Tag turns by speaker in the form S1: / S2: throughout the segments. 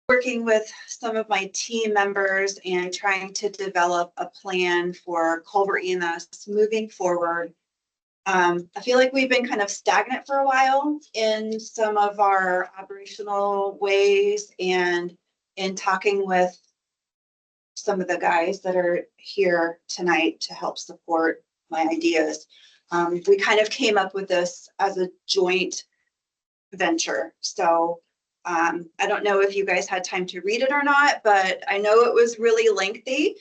S1: working with some of my team members and trying to develop a plan for Culver EMS moving forward. I feel like we've been kind of stagnant for a while in some of our operational ways, and in talking with some of the guys that are here tonight to help support my ideas. We kind of came up with this as a joint venture. So I don't know if you guys had time to read it or not, but I know it was really lengthy.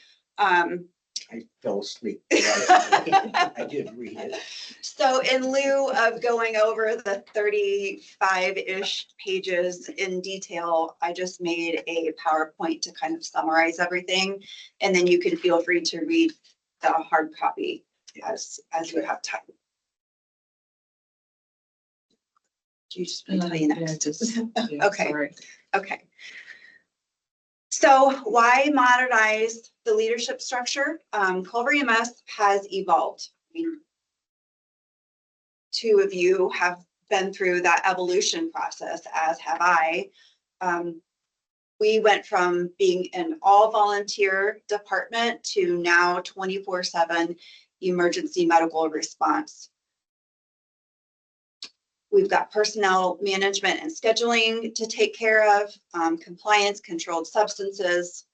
S2: I fell asleep. I did read it.
S1: So in lieu of going over the 35-ish pages in detail, I just made a PowerPoint to kind of summarize everything. And then you can feel free to read the hard copy as you have time. Do you just want to tell you next? Okay.
S3: Sorry.
S1: Okay. So why modernize the leadership structure? Culver EMS has evolved. I mean, two of you have been through that evolution process, as have I. We went from being an all volunteer department to now 24/7 emergency medical response. We've got personnel management and scheduling to take care of, compliance, controlled substances,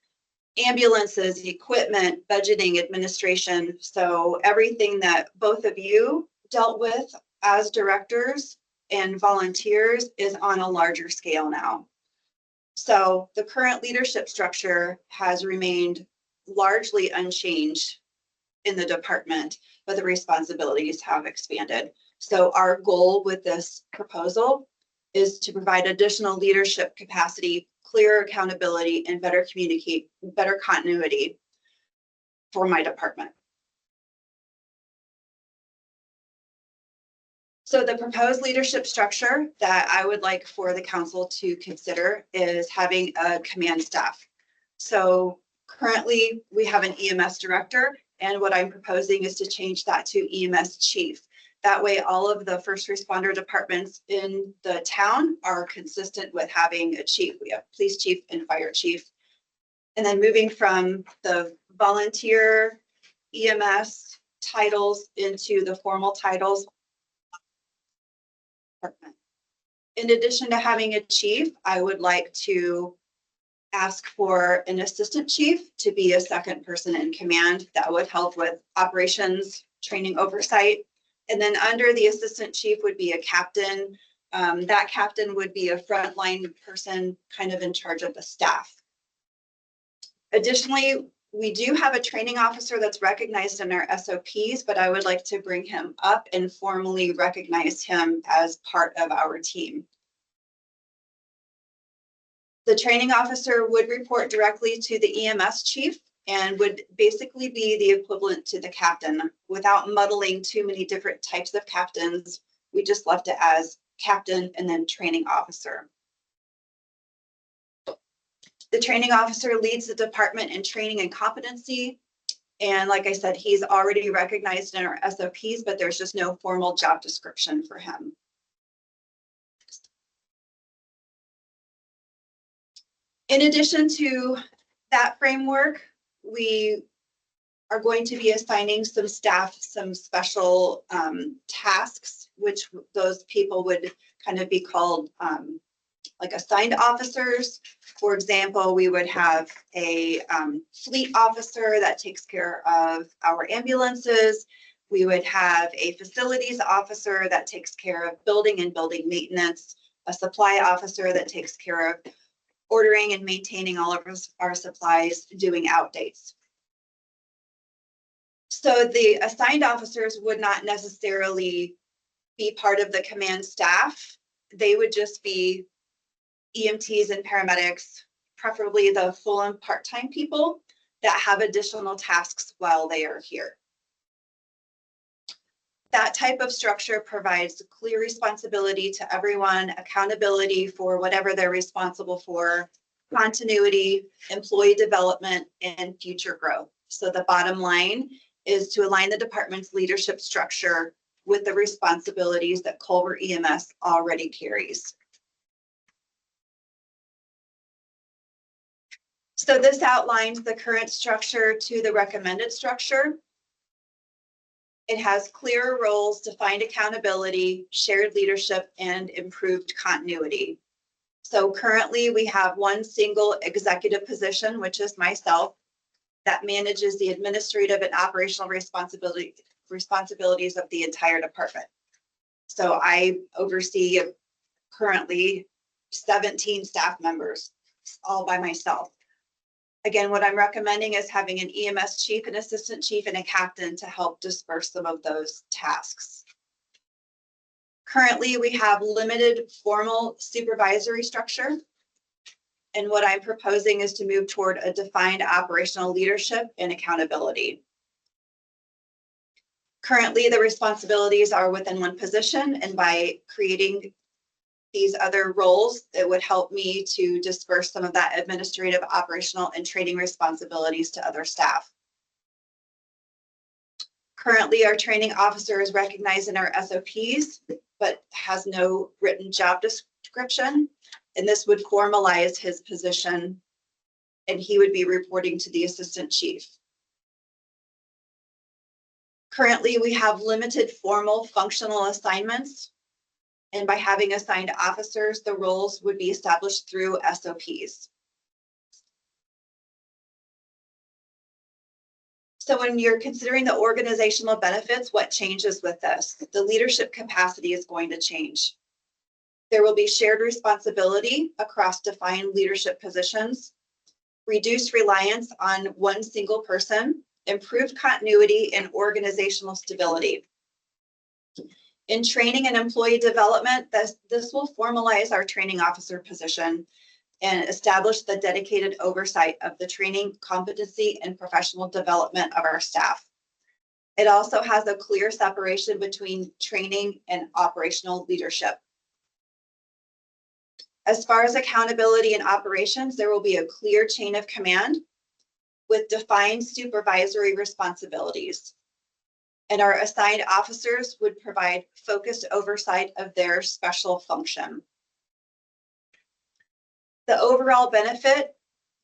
S1: ambulances, equipment, budgeting, administration. So everything that both of you dealt with as directors and volunteers is on a larger scale now. So the current leadership structure has remained largely unchanged in the department, but the responsibilities have expanded. So our goal with this proposal is to provide additional leadership capacity, clear accountability, and better continuity for my department. So the proposed leadership structure that I would like for the council to consider is having a command staff. So currently we have an EMS director, and what I'm proposing is to change that to EMS chief. That way, all of the first responder departments in the town are consistent with having a chief. We have police chief and fire chief. And then moving from the volunteer EMS titles into the formal titles. In addition to having a chief, I would like to ask for an assistant chief to be a second person in command that would help with operations, training, oversight. And then under the assistant chief would be a captain. That captain would be a frontline person kind of in charge of the staff. Additionally, we do have a training officer that's recognized in our SOPs, but I would like to bring him up and formally recognize him as part of our team. The training officer would report directly to the EMS chief and would basically be the equivalent to the captain. Without muddling too many different types of captains, we just left it as captain and then training officer. The training officer leads the department in training and competency. And like I said, he's already recognized in our SOPs, but there's just no formal job description for him. In addition to that framework, we are going to be assigning some staff some special tasks, which those people would kind of be called like assigned officers. For example, we would have a fleet officer that takes care of our ambulances. We would have a facilities officer that takes care of building and building maintenance, a supply officer that takes care of ordering and maintaining all of our supplies, doing outdates. So the assigned officers would not necessarily be part of the command staff. They would just be EMTs and paramedics, preferably the full and part-time people that have additional tasks while they are here. That type of structure provides clear responsibility to everyone, accountability for whatever they're responsible for, continuity, employee development, and future growth. So the bottom line is to align the department's leadership structure with the responsibilities that Culver EMS already carries. So this outlines the current structure to the recommended structure. It has clear roles, defined accountability, shared leadership, and improved continuity. So currently we have one single executive position, which is myself, that manages the administrative and operational responsibilities of the entire department. So I oversee currently 17 staff members, all by myself. Again, what I'm recommending is having an EMS chief, an assistant chief, and a captain to help disperse some of those tasks. Currently, we have limited formal supervisory structure. And what I'm proposing is to move toward a defined operational leadership and accountability. Currently, the responsibilities are within one position, and by creating these other roles, it would help me to disperse some of that administrative, operational, and training responsibilities to other staff. Currently, our training officer is recognized in our SOPs, but has no written job description. And this would formalize his position, and he would be reporting to the assistant chief. Currently, we have limited formal functional assignments. And by having assigned officers, the roles would be established through SOPs. So when you're considering the organizational benefits, what changes with this? The leadership capacity is going to change. There will be shared responsibility across defined leadership positions, reduced reliance on one single person, improved continuity and organizational stability. In training and employee development, this will formalize our training officer position and establish the dedicated oversight of the training, competency, and professional development of our staff. It also has a clear separation between training and operational leadership. As far as accountability and operations, there will be a clear chain of command with defined supervisory responsibilities. And our assigned officers would provide focused oversight of their special function. The overall benefit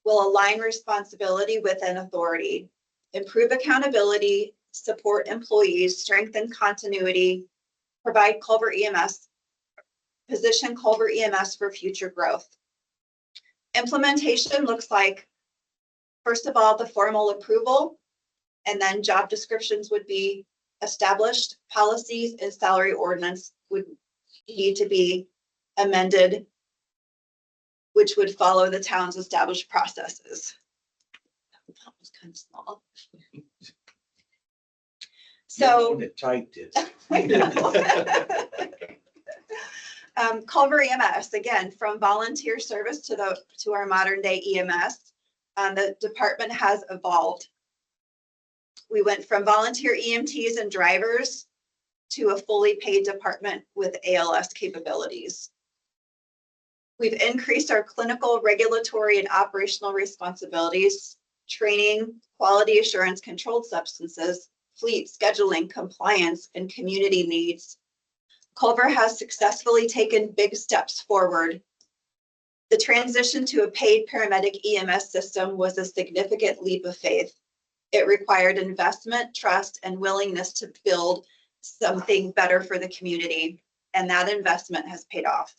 S1: will align responsibility with an authority, improve accountability, support employees, strengthen continuity, provide Culver EMS, position Culver EMS for future growth. Implementation looks like, first of all, the formal approval, and then job descriptions would be established. Policies and salary ordinance would need to be amended, which would follow the town's established processes. That was kind of small. So
S2: It typed it.
S1: I know. Culver EMS, again, from volunteer service to our modern day EMS, the department has evolved. We went from volunteer EMTs and drivers to a fully paid department with ALS capabilities. We've increased our clinical, regulatory, and operational responsibilities, training, quality assurance, controlled substances, fleet scheduling, compliance, and community needs. Culver has successfully taken big steps forward. The transition to a paid paramedic EMS system was a significant leap of faith. It required investment, trust, and willingness to build something better for the community, and that investment has paid off.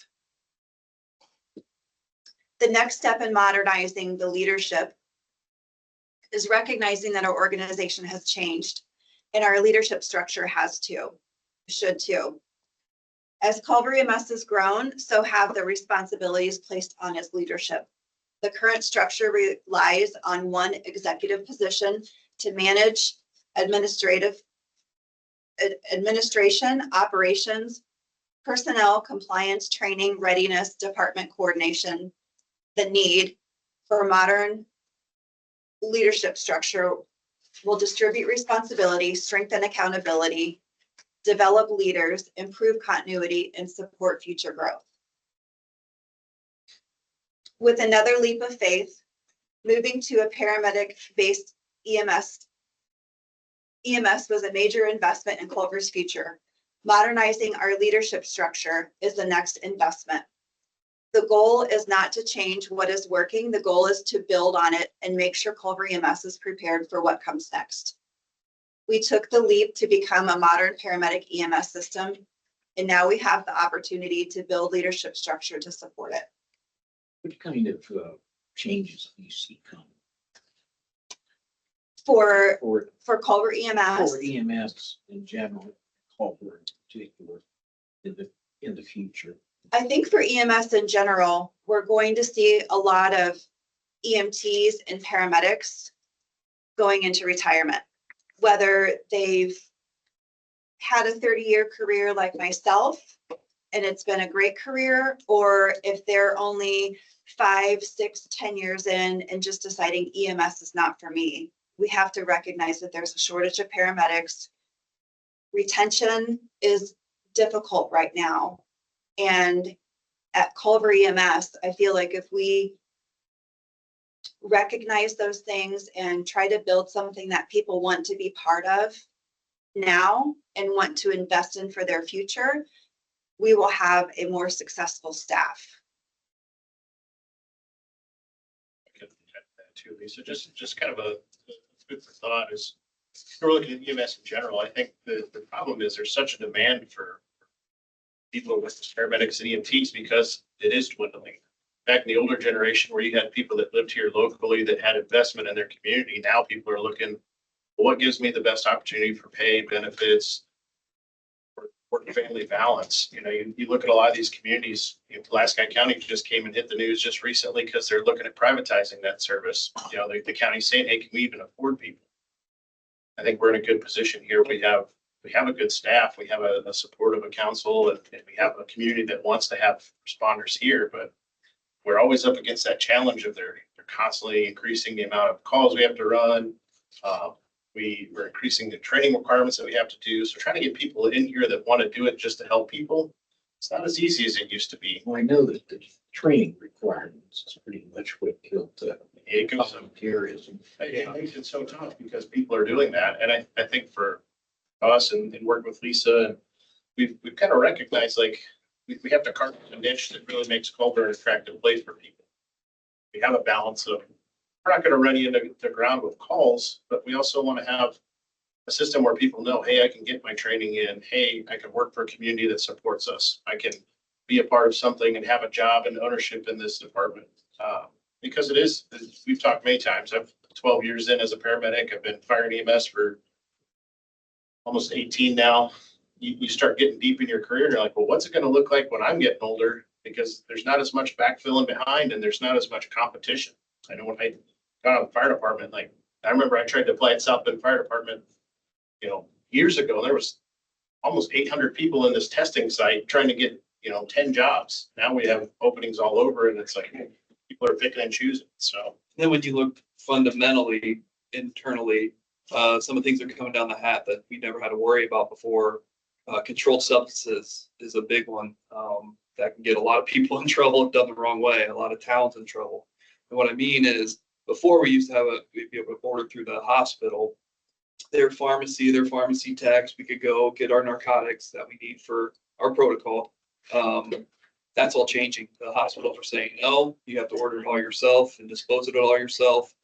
S1: The next step in modernizing the leadership is recognizing that our organization has changed, and our leadership structure should too. As Culver EMS has grown, so have the responsibilities placed on its leadership. The current structure relies on one executive position to manage administration, operations, personnel, compliance, training, readiness, department coordination. The need for a modern leadership structure will distribute responsibility, strengthen accountability, develop leaders, improve continuity, and support future growth. With another leap of faith, moving to a paramedic-based EMS was a major investment in Culver's future. Modernizing our leadership structure is the next investment. The goal is not to change what is working. The goal is to build on it and make sure Culver EMS is prepared for what comes next. We took the leap to become a modern paramedic EMS system, and now we have the opportunity to build leadership structure to support it.
S2: What kind of changes do you see coming
S1: For
S2: for
S1: Culver EMS,
S2: EMS in general, Culver in particular, in the future?
S1: I think for EMS in general, we're going to see a lot of EMTs and paramedics going into retirement, whether they've had a 30-year career like myself, and it's been a great career, or if they're only 5, 6, 10 years in and just deciding EMS is not for me. We have to recognize that there's a shortage of paramedics. Retention is difficult right now. And at Culver EMS, I feel like if we recognize those things and try to build something that people want to be part of now and want to invest in for their future, we will have a more successful staff.
S3: Too, Lisa, just kind of a food for thought is, if we're looking at EMS in general, I think the problem is there's such a demand for people with paramedics and EMTs because it is dwindling. Back in the older generation where you had people that lived here locally that had investment in their community, now people are looking, well, what gives me the best opportunity for pay, benefits, work family balance. You know, you look at a lot of these communities, Pulaski County just came and hit the news just recently because they're looking at privatizing that service. You know, the county's saying, hey, can we even afford people? I think we're in a good position here. We have a good staff. We have a supportive council, and we have a community that wants to have responders here, but we're always up against that challenge of they're constantly increasing the amount of calls we have to run. We're increasing the training requirements that we have to do. So trying to get people in here that want to do it just to help people, it's not as easy as it used to be.
S2: Well, I know that the training requirements is pretty much what killed
S3: It goes
S2: volunteerism.
S3: It makes it so tough because people are doing that. And I think for us and working with Lisa, we've kind of recognized like we have to carve a niche that really makes Culver an attractive place for people. We have a balance of, we're not going to run you into the ground with calls, but we also want to have a system where people know, hey, I can get my training in. Hey, I can work for a community that supports us. I can be a part of something and have a job and ownership in this department. Because it is, we've talked many times, I've 12 years in as a paramedic. I've been fire and EMS for almost 18 now. You start getting deep in your career and you're like, well, what's it going to look like when I'm getting older? Because there's not as much backfilling behind and there's not as much competition. I know when I got out of the fire department, like I remember I tried to apply at South Bend Fire Department, years ago. There was almost 800 people in this testing site trying to get, 10 jobs. Now we have openings all over and it's like people are picking and choosing. So
S4: then when you look fundamentally, internally, some of the things are coming down the hat that we never had to worry about before. Controlled substances is a big one that can get a lot of people in trouble if done the wrong way, a lot of towns in trouble. And what I mean is, before we used to have we'd be able to order through the hospital, their pharmacy techs, we could go get our narcotics that we need for our protocol. That's all changing. The hospitals are saying, no, you have to order it all yourself and dispose of it all yourself.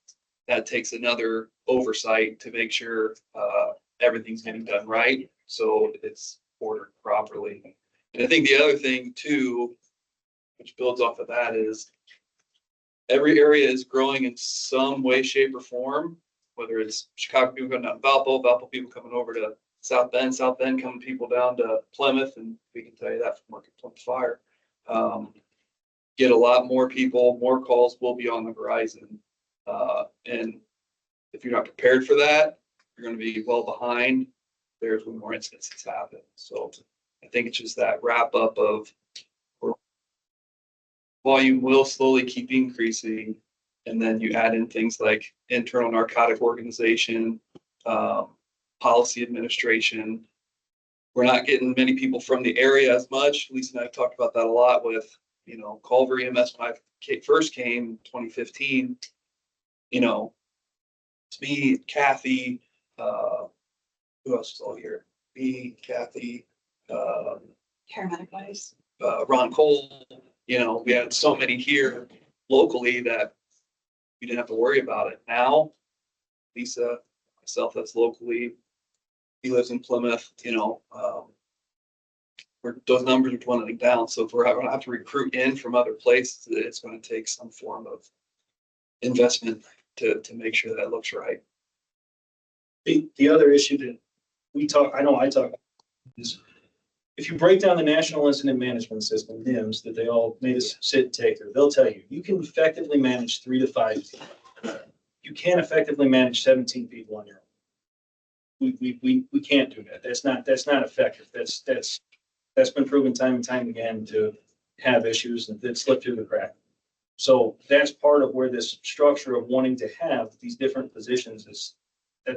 S4: That takes another oversight to make sure everything's getting done right, so it's ordered properly. And I think the other thing too, which builds off of that, is every area is growing in some way, shape, or form, whether it's Chicago people coming down to Valpo people coming over to South Bend coming people down to Plymouth, and we can tell you that from working Plymouth Fire. Get a lot more people, more calls will be on the horizon. And if you're not prepared for that, you're going to be well behind. There's when more instances happen. So I think it's just that wrap up of volume will slowly keep increasing. And then you add in things like internal narcotic organization, policy administration. We're not getting many people from the area as much. Lisa and I have talked about that a lot with, Culver EMS when I first came in 2015. It's me, Kathy, who else is all here? Me, Kathy,
S1: Paramedic wise.
S4: Ron Cole, You know, we had so many here locally that we didn't have to worry about it. Now, Lisa, myself, that's locally, he lives in Plymouth, you know, those numbers are dwindling down. So if we're going to have to recruit in from other places, it's going to take some form of investment to make sure that looks right.
S5: The other issue that I talk, is if you break down the National Incident Management System, NIMS, that they all made us sit and take through, they'll tell you, you can effectively manage 3 to 5. You can't effectively manage 17 people on your own. We can't do that. That's not effective. That's been proven time and time again to have issues that slip through the crack. So that's part of where this structure of wanting to have these different positions is,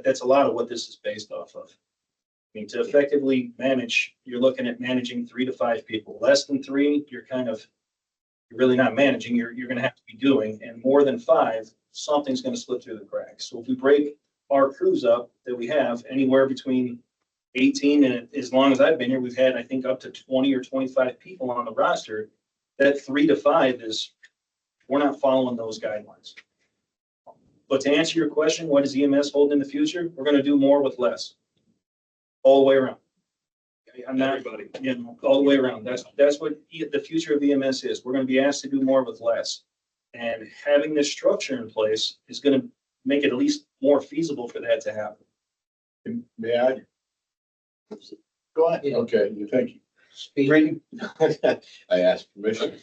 S5: that's a lot of what this is based off of. I mean, to effectively manage, you're looking at managing 3 to 5 people. Less than 3, you're really not managing. You're going to have to be doing, and more than 5, something's going to slip through the cracks. So if we break our crews up that we have anywhere between 18 and as long as I've been here, we've had, I think, up to 20 or 25 people on the roster. That 3 to 5 is, we're not following those guidelines. But to answer your question, what does EMS hold in the future? We're going to do more with less. All the way around. I'm not,
S4: Everybody.
S5: you know, all the way around. That's what the future of EMS is. We're going to be asked to do more with less. And having this structure in place is going to make it at least more feasible for that to happen.
S6: May I?
S3: Go ahead.
S6: Okay, thank you.
S2: Speaking,
S6: I asked permission.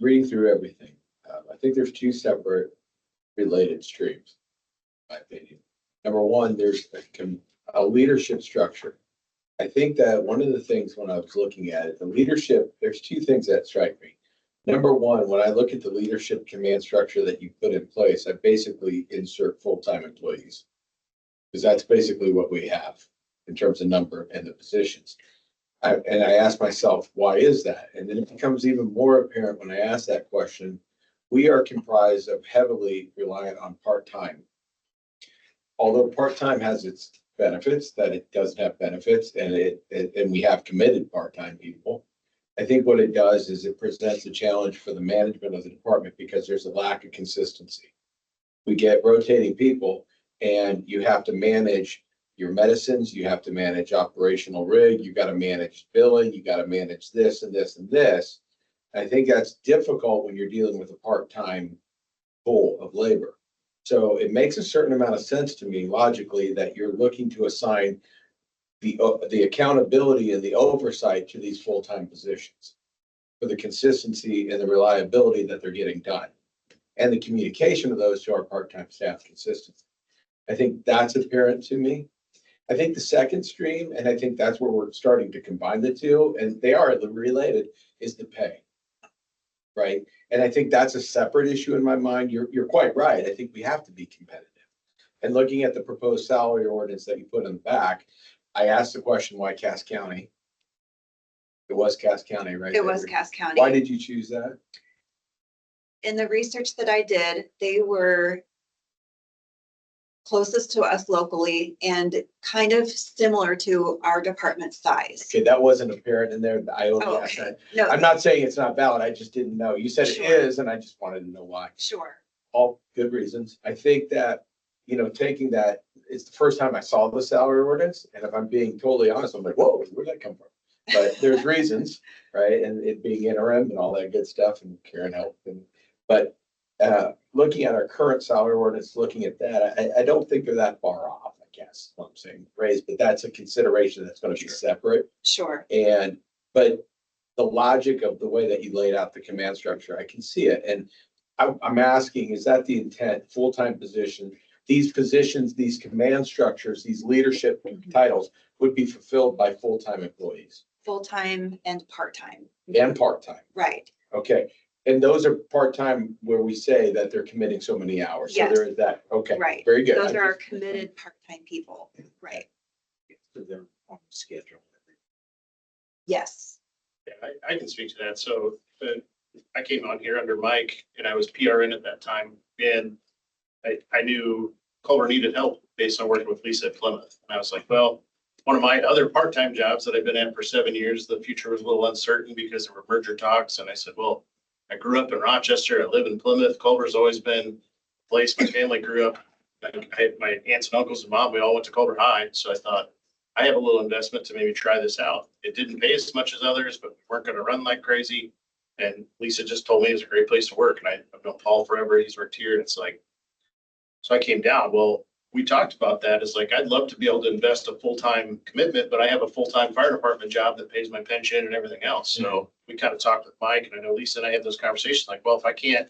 S6: Reading through everything, I think there's 2 separate related streams, in my opinion. Number one, there's a leadership structure. I think that one of the things when I was looking at it, the leadership, there's 2 things that strike me. Number one, when I look at the leadership command structure that you put in place, I basically insert full-time employees. Because that's basically what we have in terms of number and the positions. And I asked myself, why is that? And then it becomes even more apparent when I ask that question. We are comprised of heavily reliant on part-time. Although part-time has its benefits, that it doesn't have benefits, and we have committed part-time people. I think what it does is it presents a challenge for the management of the department because there's a lack of consistency. We get rotating people, and you have to manage your medicines, you have to manage operational rig, you got to manage billing, you got to manage this and this and this. I think that's difficult when you're dealing with a part-time pool of labor. So it makes a certain amount of sense to me logically that you're looking to assign the accountability and the oversight to these full-time positions for the consistency and the reliability that they're getting done and the communication of those to our part-time staff consistently. I think that's apparent to me. I think the second stream, and I think that's where we're starting to combine the 2, and they are related, is the pay. Right. And I think that's a separate issue in my mind. You're quite right. I think we have to be competitive. And looking at the proposed salary ordinance that you put in the back, I asked the question, why Cass County? It was Cass County, right?
S1: It was Cass County.
S6: Why did you choose that?
S1: In the research that I did, they were closest to us locally and kind of similar to our department size.
S6: Okay, that wasn't apparent in there. I only
S1: Oh,
S6: asked that.
S1: No,
S6: I'm not saying it's not valid. I just didn't know. You said it
S1: Sure.
S6: is, and I just wanted to know why.
S1: sure.
S6: All good reasons. I think that, taking that, it's the first time I saw the salary ordinance. And if I'm being totally honest, I'm like, whoa, where'd that come from? But there's reasons, right? And it being interim and all that good stuff and Karen helped. But looking at our current salary ordinance, looking at that, I don't think they're that far off, I guess, what I'm saying, raised, but that's a consideration that's going to be separate.
S1: Sure.
S6: But the logic of the way that you laid out the command structure, I can see it. And I'm asking, is that the intent, full-time position? These positions, these command structures, these leadership titles would be fulfilled by full-time employees
S1: Full-time and part-time.
S6: and part-time.
S1: Right.
S6: Okay. And those are part-time where we say that they're committing so many hours. So
S1: Yes.
S6: there is that. Okay.
S1: Right.
S6: Very good.
S1: Those are our committed part-time people. Right.
S2: so they're on the schedule.
S1: Yes.
S3: Yeah, I can speak to that. So I came on here under Mike and I was PRN at that time. And I knew Culver needed help based on working with Lisa at Plymouth. And I was like, well, one of my other part-time jobs that I've been at for 7 years, the future was a little uncertain because there were merger talks. And I said, well, I grew up in Rochester. I live in Plymouth. Culver's always been a place my family grew up. I had my aunts and uncles and mom, we all went to Culver High. So I thought I have a little investment to maybe try this out. It didn't pay as much as others, but we weren't going to run like crazy. And Lisa just told me it was a great place to work. And I've known Paul forever. He's worked here. And it's like, so I came down. Well, we talked about that. It's like, I'd love to be able to invest a full-time commitment, but I have a full-time fire department job that pays my pension and everything else. So we kind of talked with Mike, and I know Lisa and I had those conversations like, well, if I can't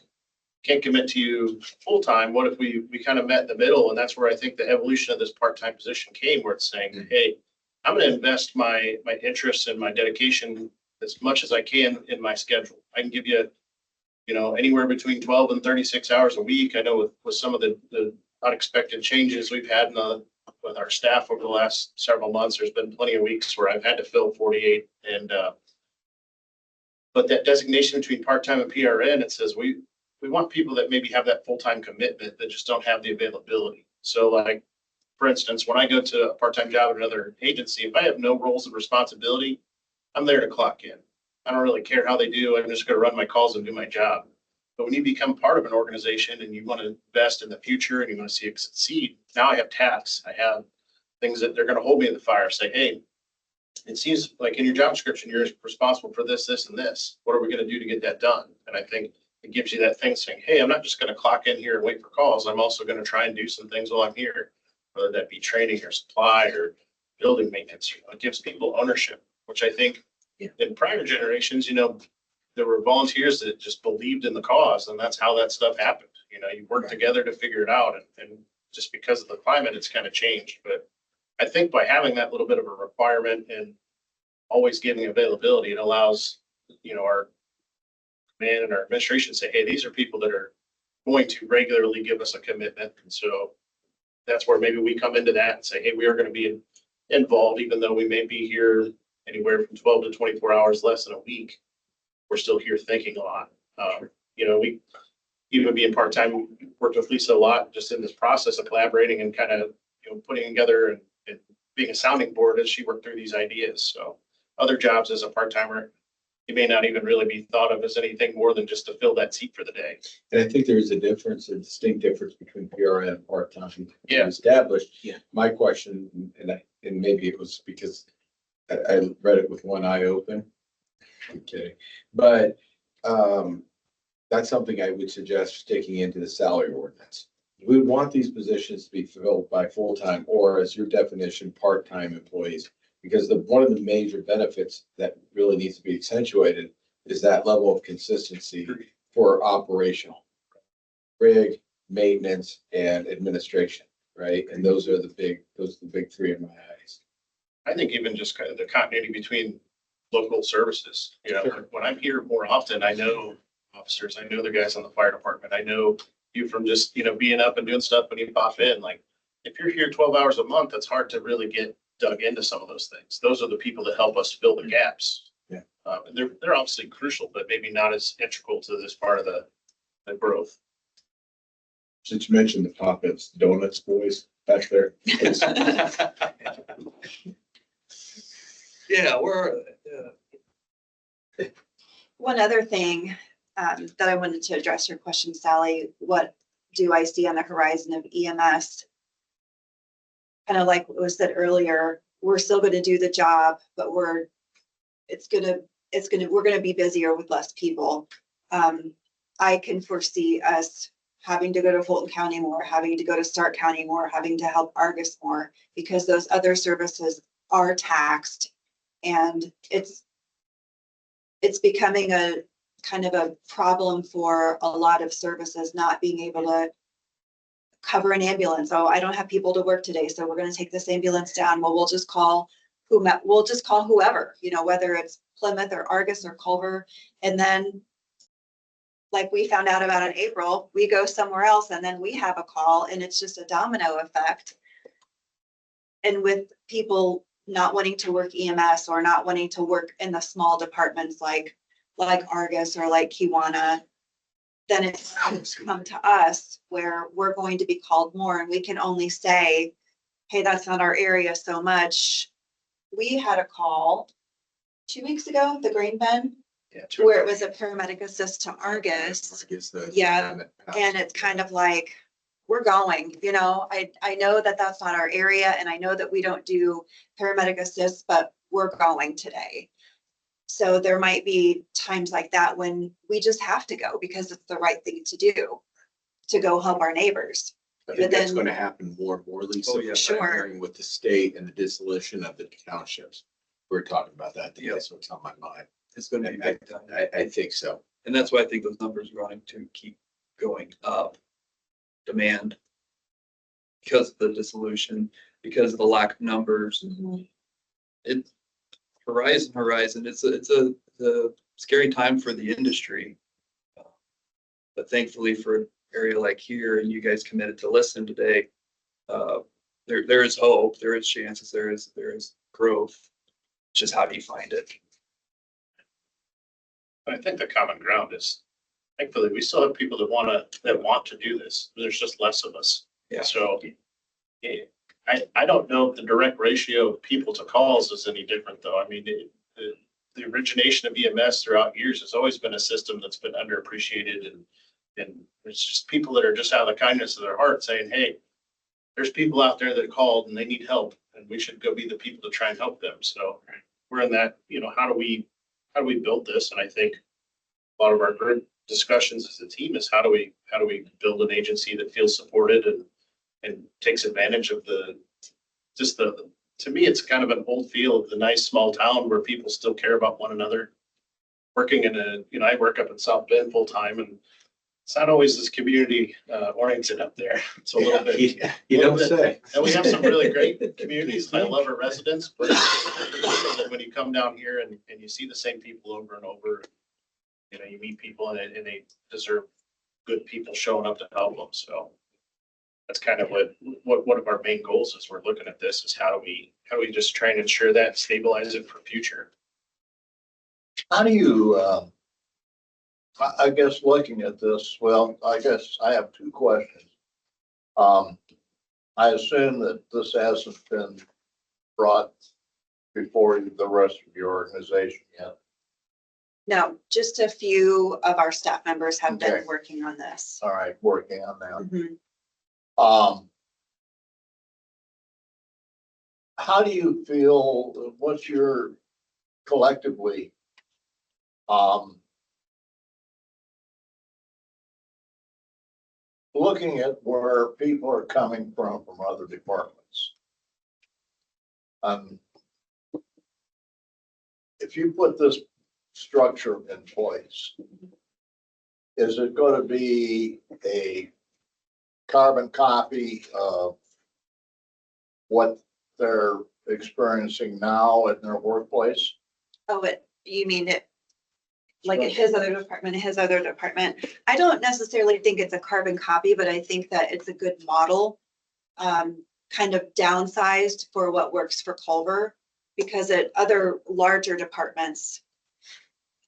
S3: commit to you full-time, what if we kind of met in the middle? And that's where I think the evolution of this part-time position came, where it's saying, hey, I'm going to invest my interests and my dedication as much as I can in my schedule. I can give you, anywhere between 12 and 36 hours a week. I know with some of the unexpected changes we've had with our staff over the last several months, there's been plenty of weeks where I've had to fill 48. But that designation between part-time and PRN, it says we want people that maybe have that full-time commitment that just don't have the availability. So like, for instance, when I go to a part-time job at another agency, if I have no roles of responsibility, I'm there to clock in. I don't really care how they do. I'm just going to run my calls and do my job. But when you become part of an organization and you want to invest in the future and you want to see it succeed, now I have tasks. I have things that they're going to hold me in the fire, say, hey, it seems like in your job description, you're responsible for this, this, and this. What are we going to do to get that done? And I think it gives you that thing saying, hey, I'm not just going to clock in here and wait for calls. I'm also going to try and do some things while I'm here, whether that be training or supply or building maintenance. It gives people ownership, which I think in prior generations, there were volunteers that just believed in the cause, and that's how that stuff happened. You work together to figure it out, and just because of the climate, it's kind of changed. But I think by having that little bit of a requirement and always giving availability, it allows, our command and our administration to say, hey, these are people that are going to regularly give us a commitment. And so that's where maybe we come into that and say, hey, we are going to be involved, even though we may be here anywhere from 12 to 24 hours less than a week. We're still here thinking a lot. We even being part-time, worked with Lisa a lot just in this process of collaborating and kind of, putting together and being a sounding board as she worked through these ideas. So other jobs as a part-timer, you may not even really be thought of as anything more than just to fill that seat for the day.
S6: And I think there's a distinct difference between PRN and part-time.
S3: Yeah.
S6: Established.
S2: Yeah.
S6: My question, and maybe it was because I read it with one eye open. I'm kidding. But that's something I would suggest sticking into the salary ordinance. We want these positions to be filled by full-time or, as your definition, part-time employees. Because one of the major benefits that really needs to be accentuated is that level of consistency for operational, rig, maintenance, and administration, right? And those are the big three in my eyes.
S3: I think even just kind of the continuity between local services, when I'm here more often, I know officers, I know the guys on the fire department, I know you from just, being up and doing stuff when you pop in. Like, if you're here 12 hours a month, it's hard to really get dug into some of those things. Those are the people that help us fill the gaps.
S6: Yeah.
S3: And they're obviously crucial, but maybe not as integral to this part of the growth.
S6: Since you mentioned the pop-ups, donuts boys back there. please.
S4: Yeah,
S1: One other thing that I wanted to address your question, Sally, what do I see on the horizon of EMS? Kind of like what was said earlier, we're still going to do the job, but we're going to be busier with less people. I can foresee us having to go to Fulton County more, having to go to Stark County more, having to help Argus more, because those other services are taxed, and it's becoming a kind of a problem for a lot of services not being able to cover an ambulance. Oh, I don't have people to work today, so we're going to take this ambulance down. Well, we'll just call whoever, whether it's Plymouth or Argus or Culver. And then, like we found out about in April, we go somewhere else and then we have a call, and it's just a domino effect. And with people not wanting to work EMS or not wanting to work in the small departments like Argus or like Kiwanis, then it's come to us where we're going to be called more, and we can only say, hey, that's not our area so much. we had a call 2 weeks ago, the grain bin,
S3: Yeah.
S1: where it was a paramedic assist to Argus. Yeah, and it's kind of like, we're going, you know, I know that that's not our area and I know that we don't do paramedic assist, but we're going today. So there might be times like that when we just have to go because it's the right thing to do, to go help our neighbors.
S6: I
S1: But
S6: think that's
S1: then-
S6: gonna happen more and more, Lisa.
S4: Oh, yeah.
S6: We're
S1: Sure.
S6: hearing with the state and the dissolution of the townships. We're talking about that today,
S4: Yep.
S6: so it's on my mind.
S4: It's gonna be big time.
S6: I think so.
S4: And that's why I think those numbers are going to keep going up. Demand. Because of the dissolution, because of the lack of numbers. It, horizon, it's a scary time for the industry. But thankfully for an area like here, and you guys committed to listen today, there is hope, there is chances, there is growth. Just how do you find it?
S3: I think the common ground is, thankfully, we still have people that want to do this. There's just less of us.
S4: Yeah.
S3: So I don't know if the direct ratio of people to calls is any different, though. I mean, the origination of EMS throughout years has always been a system that's been underappreciated, and there's just people that are just out of the kindness of their heart saying, hey, there's people out there that called and they need help, and we should go be the people to try and help them. So we're in that, you know, how do we build this? And I think a lot of our group discussions as a team is how do we build an agency that feels supported and takes advantage of to me, it's kind of an old feel of the nice small town where people still care about one another. Working I work up in South Bend full time, and it's not always this community oriented up there. It's a little bit.
S6: You don't say.
S3: And we have some really great communities. I love our residents, but when you come down here and you see the same people over and over, you know, you meet people and they deserve good people showing up to help them. So that's kind of what one of our main goals is. We're looking at this is how do we just try and ensure that and stabilize it for future.
S7: How do you, I guess looking at this, well, I guess I have two questions. I assume that this hasn't been brought before the rest of your organization yet.
S1: No, just a few of our staff members have been
S7: Okay.
S1: working on this.
S7: All right, working on that.
S1: Mhm.
S7: How do you feel, what's your collectively, looking at where people are coming from other departments? If you put this structure in place, is it going to be a carbon copy of what they're experiencing now in their workplace?
S1: Oh, you mean it, like at his other department? I don't necessarily think it's a carbon copy, but I think that it's a good model, kind of downsized for what works for Culver, because at other larger departments,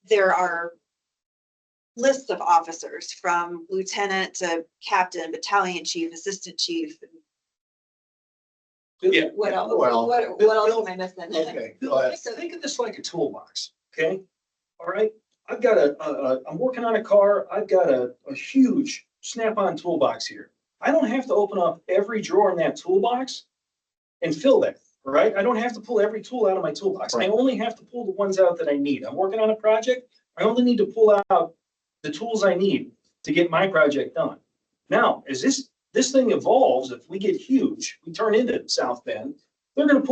S1: there are lists of officers from lieutenant to captain, battalion chief, assistant chief.
S4: Yeah.
S1: What else?
S7: Well,
S1: What else am I missing?
S7: Okay, go ahead.
S5: Think of this like a toolbox, okay? All right, I've got I'm working on a car, I've got a huge snap-on toolbox here. I don't have to open up every drawer in that toolbox and fill that, all right? I don't have to pull every tool out of my toolbox. I only have to pull the ones out that I need. I'm working on a project, I only need to pull out the tools I need to get my project done. Now, as this thing evolves, if we get huge, we turn into South Bend, they're gonna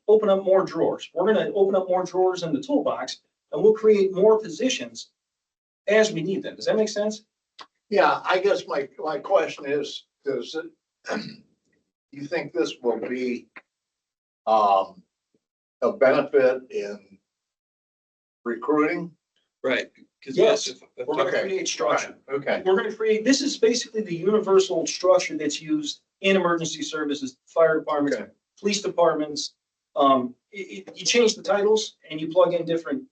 S5: open up more drawers. We're gonna open up more drawers in the toolbox, and we'll create more positions as we need them. Does that make sense?
S7: Yeah, I guess my question is, you think this will be a benefit in recruiting?
S4: Right. 'Cause
S5: Yes.
S4: if
S5: We're gonna
S7: Okay.
S5: create structure.
S7: Okay,
S5: We're gonna create, this is basically the universal structure that's used in emergency services, fire departments,
S7: Okay.
S5: police departments. You change the titles and you plug in different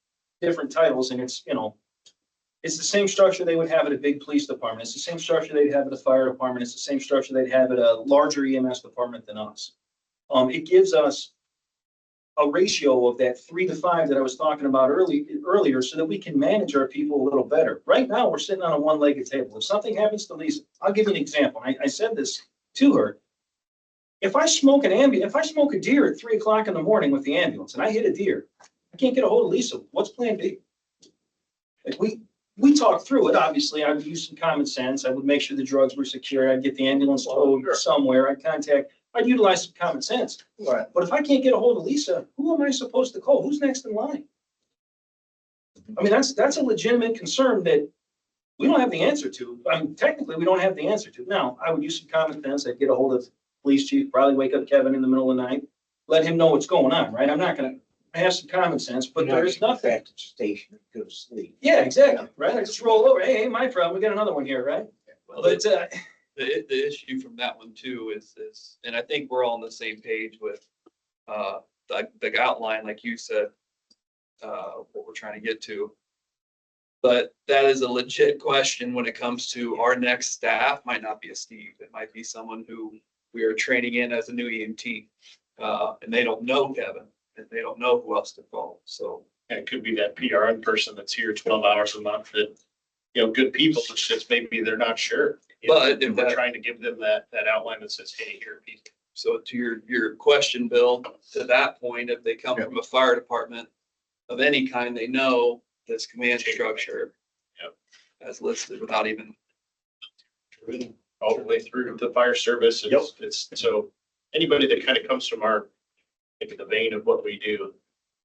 S5: titles, and it's, it's the same structure they would have at a big police department. It's the same structure they'd have at a fire department. It's the same structure they'd have at a larger EMS department than us. It gives us a ratio of that 3 to 5 that I was talking about earlier, so that we can manage our people a little better. Right now, we're sitting on a one-legged table. If something happens to Lisa, I'll give you an example. I said this to her. If I smoke a deer at 3 o'clock in the morning with the ambulance and I hit a deer, I can't get a hold of Lisa. What's plan B? Like we talked through it. Obviously, I would use some common sense. I would make sure the drugs were secure. I'd get the ambulance towed somewhere. I'd utilize some common sense.
S7: Right.
S5: But if I can't get a hold of Lisa, who am I supposed to call? Who's next in line? I mean, that's a legitimate concern that we don't have the answer to. I mean, technically, we don't have the answer to. Now, I would use some common sense. I'd get a hold of police chief, probably wake up Kevin in the middle of the night, let him know what's going on, right? I'm not gonna, I have some common sense, but there is nothing.
S2: Back to the station and go to sleep.
S5: Yeah, exactly, right? I just roll over. Hey, my problem. We got another one here, right?
S4: Well,
S5: But,
S4: the issue from that one too is, and I think we're all on the same page with, the outline, like you said, what we're trying to get to. But that is a legit question when it comes to our next staff. Might not be a Steve. It might be someone who we are training in as a new EMT. And they don't know Kevin and they don't know who else to call. So
S3: And it could be that PRN person that's here 12 hours a month that, good people, it's just maybe they're not sure.
S4: But if
S3: And we're
S4: that-
S3: trying to give them that outline that says, hey, here, people.
S4: So to your question, Bill, to that point, if they come from a fire department of any kind, they know this command structure.
S3: Yep.
S4: As listed without even.
S3: All the way through the fire service. It's so anybody that kind of comes from maybe the vein of what we do,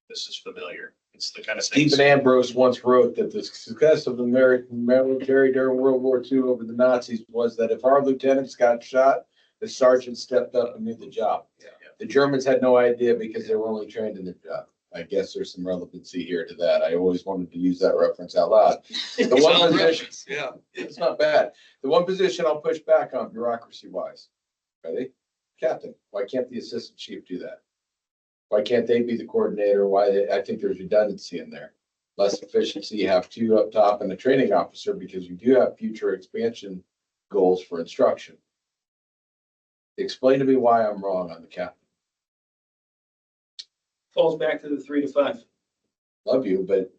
S3: this is familiar. It's the kind of thing.
S6: Stephen Ambrose once wrote that the success of the military during World War II over the Nazis was that if our lieutenants got shot, the sergeant stepped up and did the job.
S3: Yeah.
S6: The Germans had no idea because they were only trained in their job. I guess there's some relevancy here to that. I always wanted to use that reference out loud. The one
S4: Solid
S6: position,
S4: reference, yeah.
S6: it's not bad. The one position I'll push back on bureaucracy wise. Ready? Captain. Why can't the assistant chief do that? Why can't they be the coordinator? I think there's redundancy in there. Less efficiency, you have two up top and a training officer because you do have future expansion goals for instruction. Explain to me why I'm wrong on the captain.
S5: falls back to the 3 to 5.
S6: Love you, but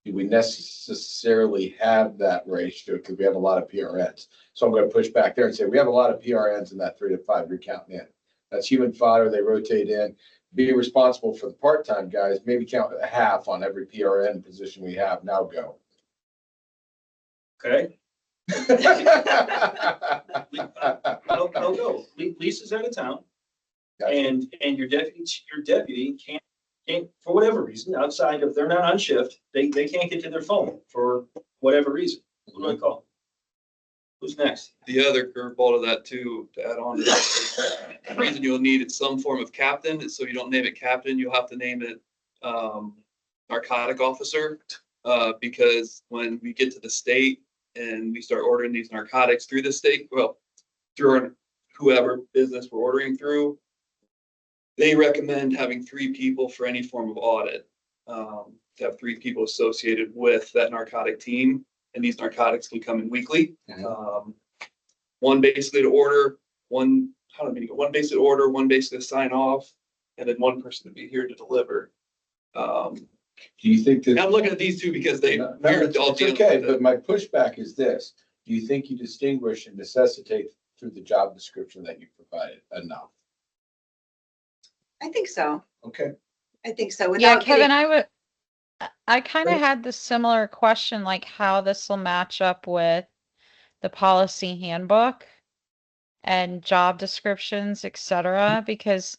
S6: do we necessarily have that ratio? Because we have a lot of PRNs. So I'm going to push back there and say we have a lot of PRNs in that 3 to 5 you're counting in. That's human fodder. They rotate in. Be responsible for the part-time guys. Maybe count a half on every PRN position we have. Now go.
S5: Okay, I'll go. Lisa's out of town.
S6: Gotcha.
S5: And your deputy can't, for whatever reason, outside of, they're not on shift, they can't get to their phone for whatever reason. Who do I call? Who's next?
S4: The other curveball to that too, to add on to that, the reason you'll need some form of captain is so you don't name it captain, you'll have to name it narcotic officer. Because when we get to the state and we start ordering these narcotics through the state, well, through whoever business we're ordering through, they recommend having 3 people for any form of audit. To have 3 people associated with that narcotic team, and these narcotics can come in weekly. One basically to order, one basically to order, one basically to sign off, and then one person to be here to deliver.
S6: Do you think that?
S4: I'm looking at these two because
S6: No,
S4: we're
S6: it's
S4: all dealing
S6: okay,
S4: with
S6: but
S4: it.
S6: my pushback is this. Do you think you distinguish and necessitate through the job description that you provided enough?
S1: I think so.
S6: Okay.
S1: I think so.
S8: Yeah,
S1: Without
S8: Kevin,
S1: getting,
S8: I kind of had the similar question, like how this will match up with the policy handbook and job descriptions, etc. Because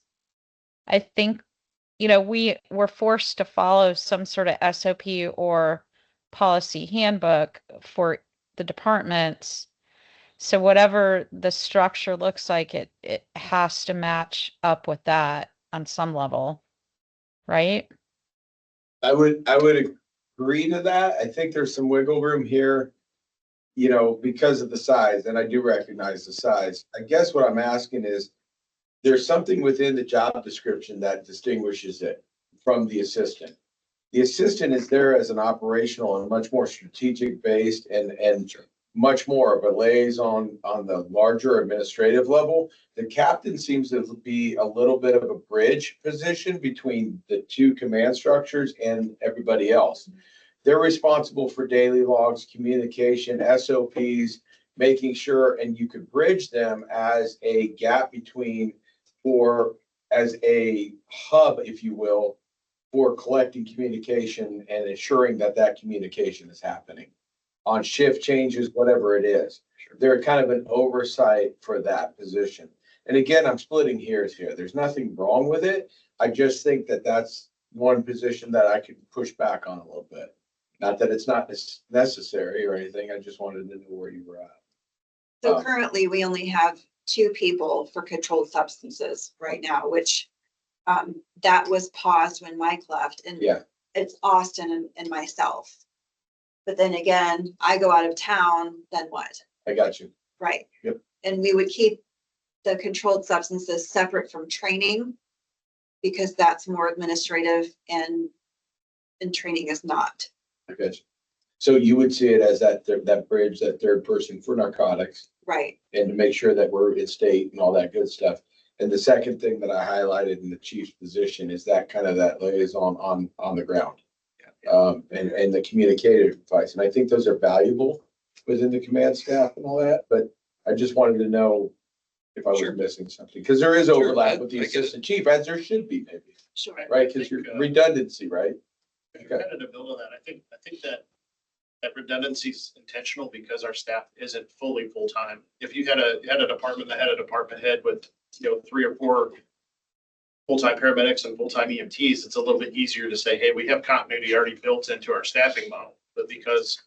S8: I think, we were forced to follow some sort of SOP or policy handbook for the departments. So whatever the structure looks like, it has to match up with that on some level, right?
S6: I would agree to that. I think there's some wiggle room here, because of the size, and I do recognize the size. I guess what I'm asking is, there's something within the job description that distinguishes it from the assistant. The assistant is there as an operational and much more strategic based and much more of a liaison on the larger administrative level. The captain seems to be a little bit of a bridge position between the two command structures and everybody else. They're responsible for daily logs, communication, SOPs, making sure, and you could bridge them as a gap between, or as a hub, if you will, for collecting communication and ensuring that that communication is happening on shift changes, whatever it is. They're kind of an oversight for that position. And again, I'm splitting hairs here. There's nothing wrong with it. I just think that that's one position that I could push back on a little bit. Not that it's not necessary or anything. I just wanted to know where you were at.
S1: So currently, we only have 2 people for controlled substances right now, which that was paused when Mike left, and
S6: Yeah.
S1: it's Austin and myself. But then again, I go out of town, then what?
S6: I got you.
S1: Right.
S6: Yep.
S1: And we would keep the controlled substances separate from training because that's more administrative and training is not.
S6: I got you. So you would see it as that bridge, that third person for narcotics,
S1: Right.
S6: and to make sure that we're in state and all that good stuff. And the second thing that I highlighted in the chief's position is that kind of that liaison on the ground. And the communicative advice. And I think those are valuable within the command staff and all that, but I just wanted to know if I was
S4: Sure.
S6: missing something, because there is
S4: Sure,
S6: overlap with the
S4: I get it.
S6: assistant chief, as there should be maybe,
S1: Sure.
S6: right? Because you're redundancy, right? Okay.
S3: Kind of to build on that, I think that redundancy is intentional because our staff isn't fully full-time. If you had a department that had a department head with, 3 or 4 full-time paramedics and full-time EMTs, it's a little bit easier to say, hey, we have continuity already built into our staffing model. But because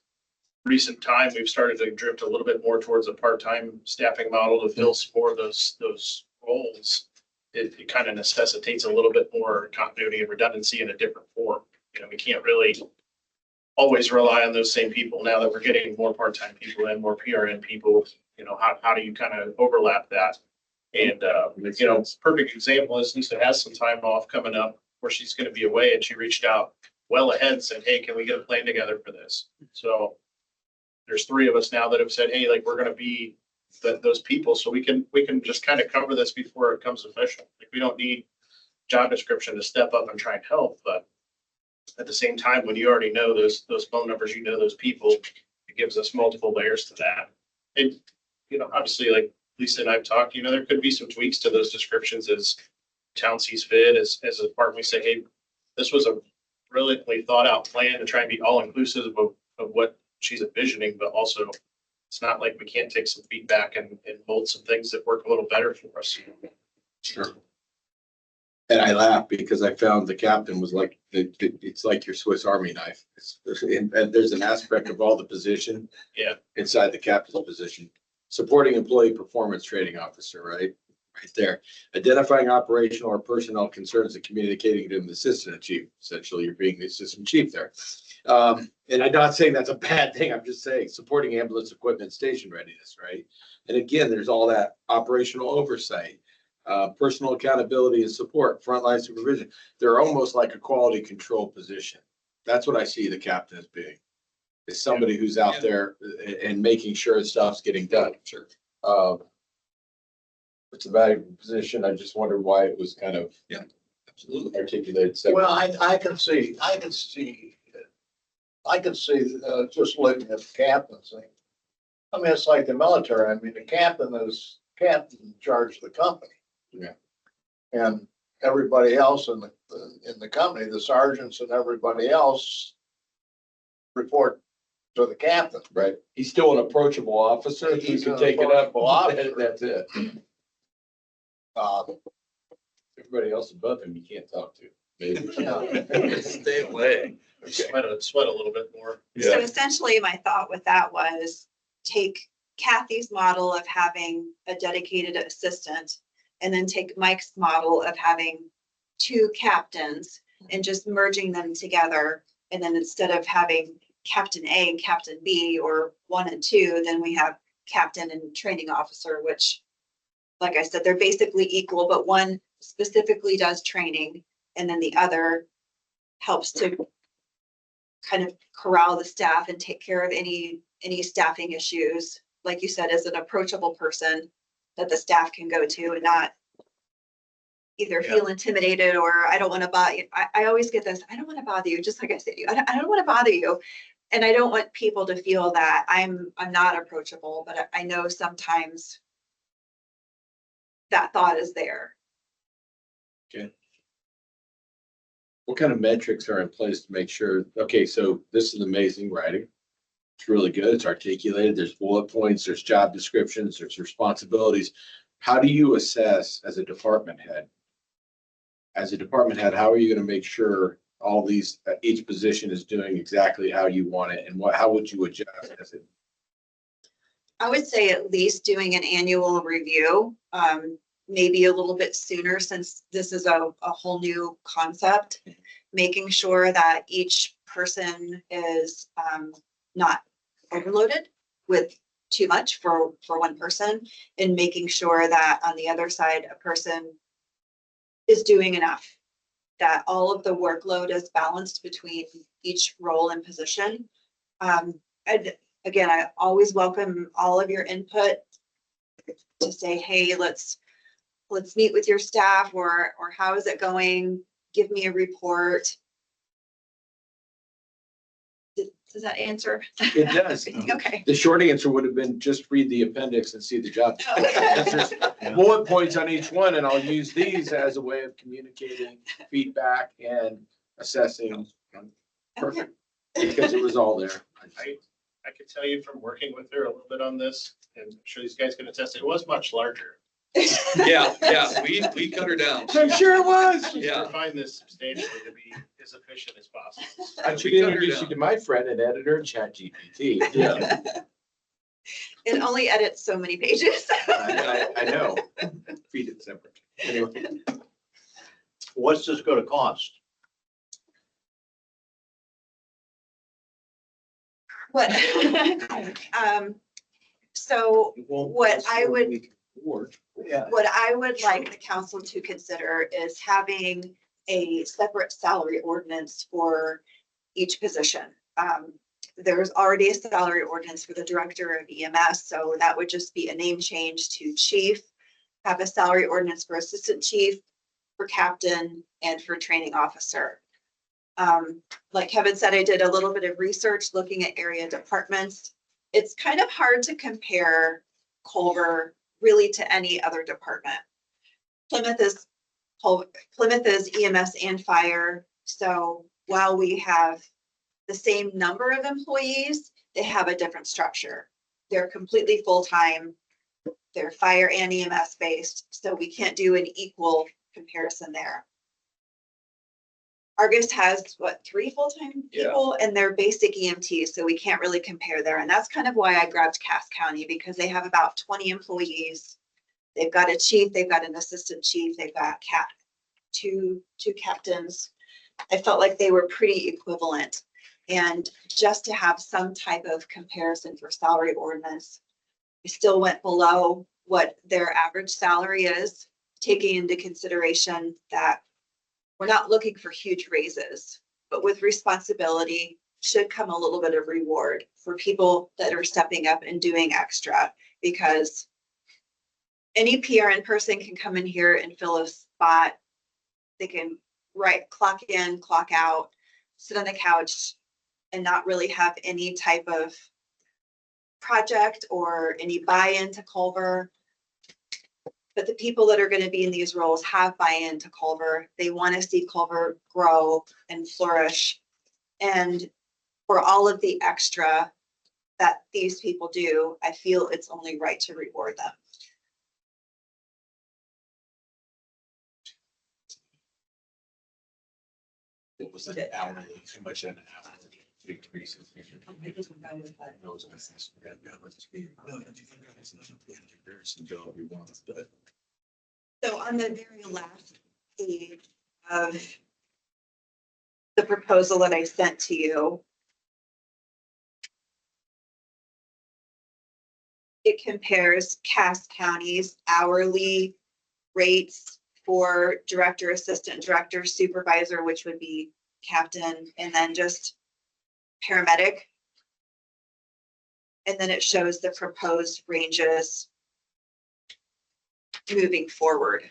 S3: recent time, we've started to drift a little bit more towards a part-time staffing model to fill some more of those roles. It kind of necessitates a little bit more continuity and redundancy in a different form. We can't really always rely on those same people now that we're getting more part-time people and more PRN people. How do you kind of overlap that? And, perfect example is Lisa has some time off coming up where she's going to be away, and she reached out well ahead and said, hey, can we get a plan together for this? So there's 3 of us now that have said, hey, like, we're going to be those people. So we can just kind of cover this before it comes official. Like, we don't need job description to step up and try and help, but at the same time, when you already know those phone numbers, those people, it gives us multiple layers to that. And, obviously, like Lisa and I've talked, there could be some tweaks to those descriptions as town sees fit, as a department, we say, hey, this was a brilliantly thought out plan to try and be all inclusive of what she's envisioning, but also it's not like we can't take some feedback and mold some things that work a little better for us.
S6: Sure. And I laugh because I found the captain was like, it's like your Swiss Army knife. And there's an aspect of all the position.
S3: Yeah.
S6: Inside the captain's position. Supporting employee performance training officer, right? Right there. Identifying operational or personnel concerns and communicating to the assistant chief. Essentially, you're being the assistant chief there. And I'm not saying that's a bad thing. I'm just saying supporting ambulance equipment station readiness, right? And again, there's all that operational oversight. Personal accountability and support, frontline supervision. They're almost like a quality control position. That's what I see the captain as being. Is somebody who's out there and making sure stuff's getting done. Sure. It's a valuable position. I just wondered why it was kind of absolutely articulated.
S7: Well, I can see, just looking at the captain's thing. I mean, it's like the military. I mean, the captain in charge of the company.
S6: Yeah.
S7: And everybody else in the company, the sergeants and everybody else report to the captain.
S6: Right. He's still an approachable officer. If you
S7: He's
S6: can
S7: an
S6: take it up,
S7: approachable officer.
S6: that's it. Everybody else above him, you can't talk to. Maybe.
S4: Stay away.
S3: Sweat a little bit more.
S1: So essentially, my thought with that was take Kathy's model of having a dedicated assistant and then take Mike's model of having 2 captains and just merging them together. And then instead of having Captain A and Captain B or 1 and 2, then we have captain and training officer, which, like I said, they're basically equal, but one specifically does training and then the other helps to kind of corral the staff and take care of any any staffing issues, like you said, as an approachable person that the staff can go to and not either feel intimidated or I don't want to bother you. I always get this, I don't want to bother you, just like I said to you, I don't want to bother you. And I don't want people to feel that I'm not approachable, but I know sometimes that thought is there.
S6: What kind of metrics are in place to make sure, okay, so this is amazing writing. It's really good. It's articulated. There's bullet points, there's job descriptions, there's responsibilities. How do you assess as a department head? As a department head, how are you going to make sure all these, each position is doing exactly how you want it? And how would you adjust as it?
S1: I would say at least doing an annual review, maybe a little bit sooner since this is a whole new concept, making sure that each person is not overloaded with too much for one person, and making sure that on the other side, a person is doing enough, that all of the workload is balanced between each role and position. And again, I always welcome all of your input to say, hey, let's meet with your staff, or how is it going? Give me a report. Does that answer?
S6: It does.
S1: Okay.
S6: The short answer would have been just read the appendix and see the job. There's bullet points on each one, and I'll use these as a way of communicating feedback and assessing. Perfect, because it was all there.
S3: I could tell you from working with her a little bit on this, and I'm sure these guys can attest, it was much larger.
S4: Yeah, we cut her down.
S6: I'm sure it was.
S4: Yeah.
S3: Refine this substantially to be as efficient as possible.
S6: I should
S4: We cut her
S6: introduce you
S4: down.
S6: to my friend and editor, ChatGPT. Yeah,
S1: It only edits so many pages.
S6: I know. Feed it separate. Anyway,
S7: What's this gonna cost?
S1: What? So
S6: it won't
S1: What
S6: cost
S1: I
S6: more
S1: would-
S6: than we can afford.
S7: Yeah.
S1: what I would like the council to consider is having a separate salary ordinance for each position. There's already a salary ordinance for the director of EMS, so that would just be a name change to chief. Have a salary ordinance for assistant chief, for captain, and for training officer. Like Kevin said, I did a little bit of research looking at area departments. It's kind of hard to compare Culver really to any other department. Plymouth is EMS and fire. So while we have the same number of employees, they have a different structure. They're completely full-time. They're fire and EMS based, so we can't do an equal comparison there. Argus has what, 3 full-time people, and they're basic EMTs, so we can't really compare there. And that's kind of why I grabbed Cass County, because they have about 20 employees. They've got a chief, they've got an assistant chief, they've got two captains. I felt like they were pretty equivalent. And just to have some type of comparison for salary ordinance, we still went below what their average salary is, taking into consideration that we're not looking for huge raises, but with responsibility should come a little bit of reward for people that are stepping up and doing extra, because any PRN person can come in here and fill a spot. They can clock in, clock out, sit on the couch, and not really have any type of project or any buy-in to Culver. But the people that are going to be in these roles have buy-in to Culver. They want to see Culver grow and flourish. And for all of the extra that these people do, I feel it's only right to reward them.
S6: It was an hourly, too much an hourly increase.
S1: So on the very last page of the proposal that I sent to you, it compares Cass County's hourly rates for director, assistant director, supervisor, which would be captain, and then just paramedic. And then it shows the proposed ranges moving forward.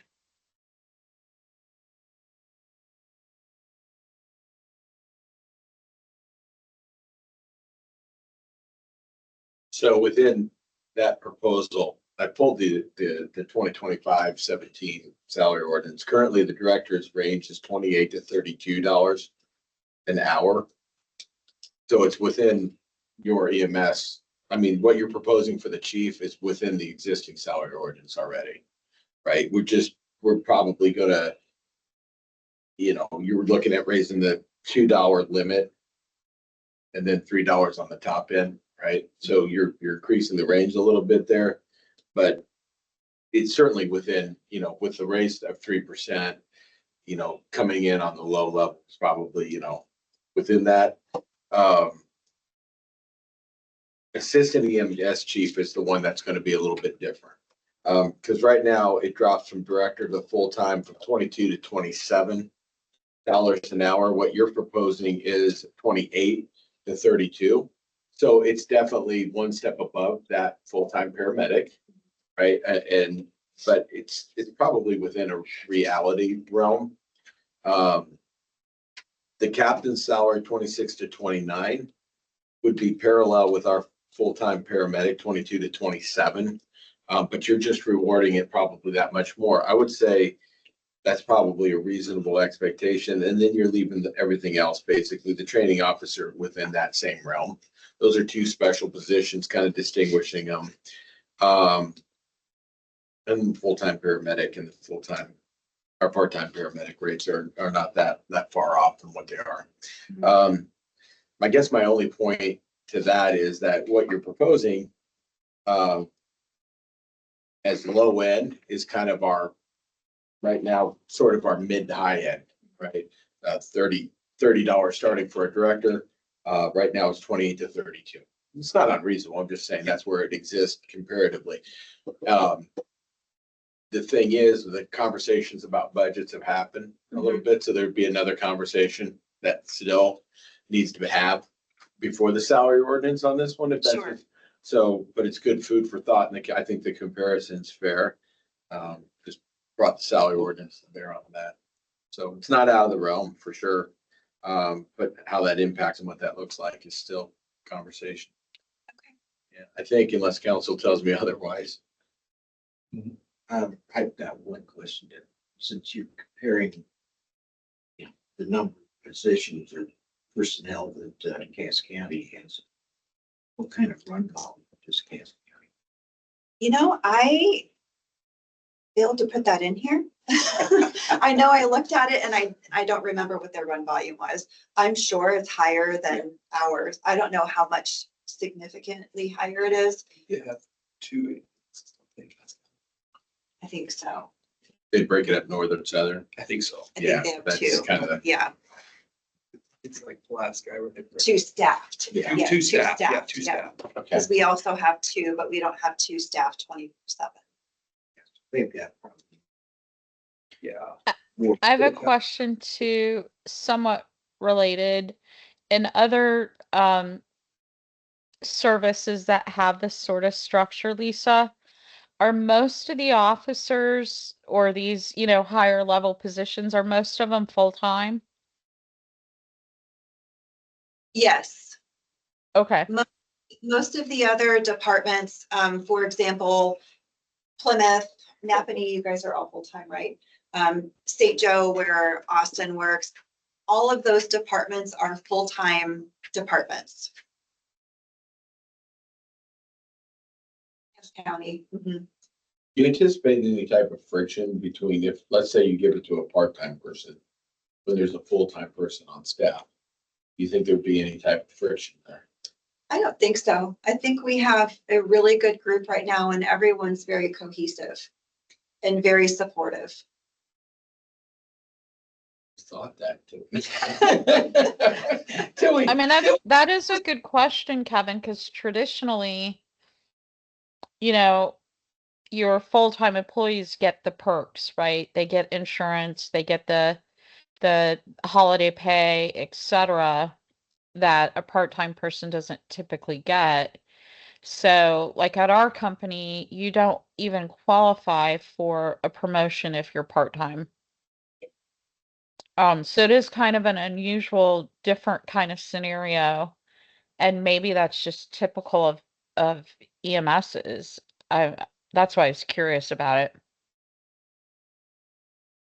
S6: So within that proposal, I pulled the 2025-17 salary ordinance. Currently, the director's range is $28 to $32 an hour. So it's within your EMS. I mean, what you're proposing for the chief is within the existing salary ordinance already, right? We're probably gonna, you were looking at raising the $2 limit and then $3 on the top end, right? So you're increasing the range a little bit there, but it's certainly within, with the raise of 3%, coming in on the low levels, probably, within that. Assistant EMS chief is the one that's going to be a little bit different. Because right now it drops from director to full-time from 22 to $27 an hour. What you're proposing is 28 to 32. So it's definitely one step above that full-time paramedic, right? But it's probably within a reality realm. The captain's salary, 26 to 29, would be parallel with our full-time paramedic, 22 to 27. But you're just rewarding it probably that much more. I would say that's probably a reasonable expectation. And then you're leaving everything else, basically the training officer within that same realm. Those are two special positions, kind of distinguishing them. And full-time paramedic and the our part-time paramedic rates are not that far off from what they are. I guess my only point to that is that what you're proposing as low end is kind of our, right now, sort of our mid to high end, right? $30 starting for a director. Right now it's 28 to 32. It's not unreasonable. I'm just saying that's where it exists comparatively. The thing is, the conversations about budgets have happened a little bit, so there'd be another conversation that still needs to have before the salary ordinance on this one, if that's.
S1: Sure.
S6: So, but it's good food for thought, and I think the comparison's fair. Just brought the salary ordinance to bear on that. So it's not out of the realm for sure. But how that impacts and what that looks like is still conversation.
S1: Okay.
S6: Yeah, I think unless council tells me otherwise.
S2: I've got one question there. Since you're comparing the number of positions or personnel that Cass County has, what kind of run volume does Cass County?
S1: I failed to put that in here. I know I looked at it and I don't remember what their run volume was. I'm sure it's higher than ours. I don't know how much significantly higher it is.
S4: Yeah, two.
S1: I think so.
S6: They break it up northern, southern.
S4: I think so.
S1: I
S6: Yeah,
S1: think they have
S6: that's
S1: two.
S6: kind of,
S1: Yeah,
S4: It's like Alaska where they.
S1: two staffed.
S6: Yeah.
S1: Yeah,
S4: Two staff, yeah,
S1: staffed,
S4: two
S1: yeah.
S4: staff.
S6: okay.
S1: Because we also have two, but we don't have two staffed 24/7.
S2: They've got probably
S4: Yeah.
S8: I have a question too, somewhat related. In other services that have this sort of structure, Lisa, are most of the officers or these, higher level positions, are most of them full-time?
S1: Yes,
S8: Okay.
S1: most of the other departments, for example, Plymouth, Napanee, you guys are all full-time, right? St. Joe, where Austin works, all of those departments are full-time departments. County. Mhm.
S6: Do you anticipate any type of friction between if, let's say you give it to a part-time person, when there's a full-time person on staff? Do you think there'd be any type of friction there?
S1: I don't think so. I think we have a really good group right now and everyone's very cohesive and very supportive.
S6: Thought that too.
S8: I mean, that is a good question, Kevin, because traditionally, your full-time employees get the perks, right? They get insurance, they get the holiday pay, etc., that a part-time person doesn't typically get. So like at our company, you don't even qualify for a promotion if you're part-time. So it is kind of an unusual, different kind of scenario. And maybe that's just typical of EMSs. That's why I was curious about it.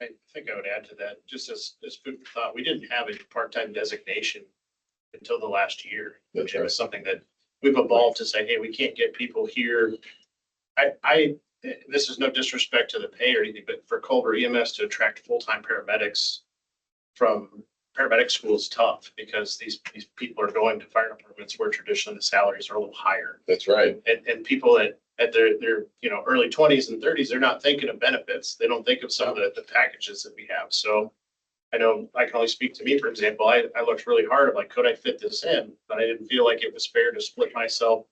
S3: I think I would add to that, just as food for thought, we didn't have a part-time designation until the last year, which
S6: That's
S3: was something that we've evolved to say, hey, we can't get people here. This is no disrespect to the pay or anything, but for Culver EMS to attract full-time paramedics from paramedic school is tough because these people are going to fire departments where traditionally the salaries are a little higher.
S6: That's right.
S3: And people at their early 20s and 30s, they're not thinking of benefits. They don't think of some of the packages that we have. So I know I can only speak to me, for example. I looked really hard. I'm like, could I fit this in? But I didn't feel like it was fair to split myself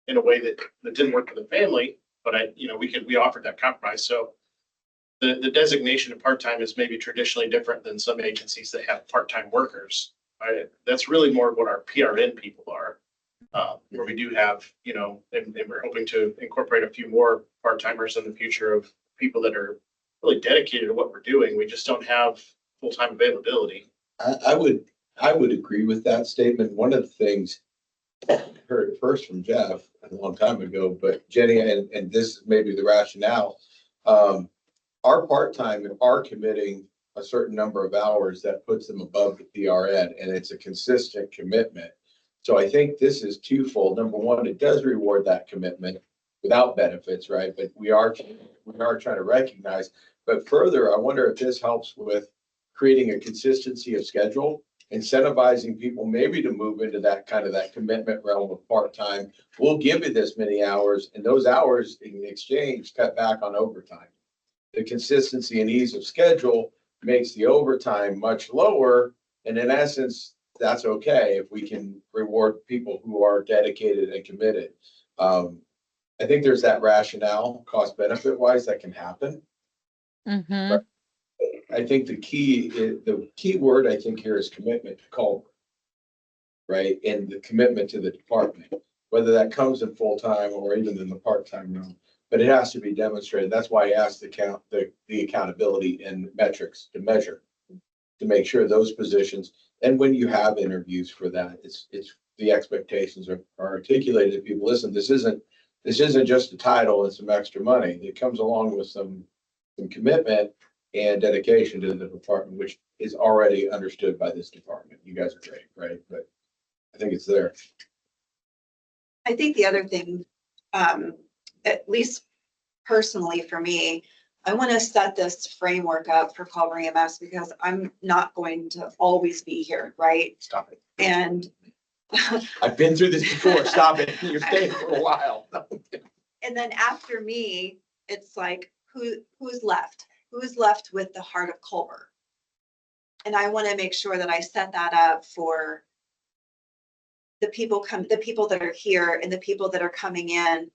S3: in a way that didn't work for the family. But we offered that compromise. So the designation of part-time is maybe traditionally different than some agencies that have part-time workers. That's really more of what our PRN people are, where we do have, and we're hoping to incorporate a few more part-timers in the future of people that are really dedicated to what we're doing. We just don't have full-time availability.
S6: I would agree with that statement. One of the things I heard it first from Jeff a long time ago, but Jenny, and this may be the rationale. Our part-time are committing a certain number of hours that puts them above the PRN, and it's a consistent commitment. So I think this is twofold. Number one, it does reward that commitment without benefits, right? But we are trying to recognize. But further, I wonder if this helps with creating a consistency of schedule, incentivizing people maybe to move into that kind of that commitment realm of part-time. We'll give you this many hours, and those hours in exchange cut back on overtime. The consistency and ease of schedule makes the overtime much lower. And in essence, that's okay if we can reward people who are dedicated and committed. I think there's that rationale, cost benefit wise, that can happen.
S8: Mm-hmm.
S6: I think the key word I think here is commitment to Culver, right? And the commitment to the department, whether that comes in full-time or even in the part-time realm. But it has to be demonstrated. That's why I asked the accountability and metrics to measure, to make sure those positions, and when you have interviews for that, it's the expectations are articulated to people. Listen, this isn't just a title and some extra money. It comes along with some commitment and dedication to the department, which is already understood by this department. You guys are great, right? But I think it's there.
S1: I think the other thing, at least personally for me, I want to set this framework up for Culver EMS because I'm not going to always be here, right?
S6: Stop it.
S1: And
S6: I've been through this before. Stop it. You're staying for a while.
S1: and then after me, it's like, who's left? Who's left with the heart of Culver? And I want to make sure that I set that up for the people that are here and the people that are coming in,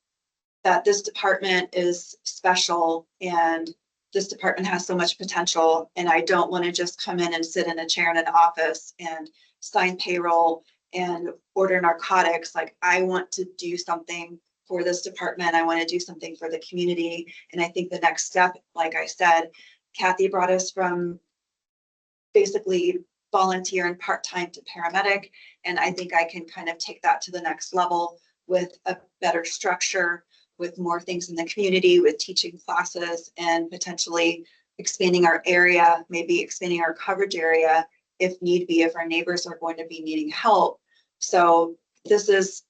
S1: that this department is special and this department has so much potential. And I don't want to just come in and sit in a chair in an office and sign payroll and order narcotics. Like, I want to do something for this department. I want to do something for the community. And I think the next step, like I said, Kathy brought us from basically volunteer and part-time to paramedic. And I think I can kind of take that to the next level with a better structure, with more things in the community, with teaching classes and potentially expanding our area, maybe expanding our coverage area if need be, if our neighbors are going to be needing help. So this is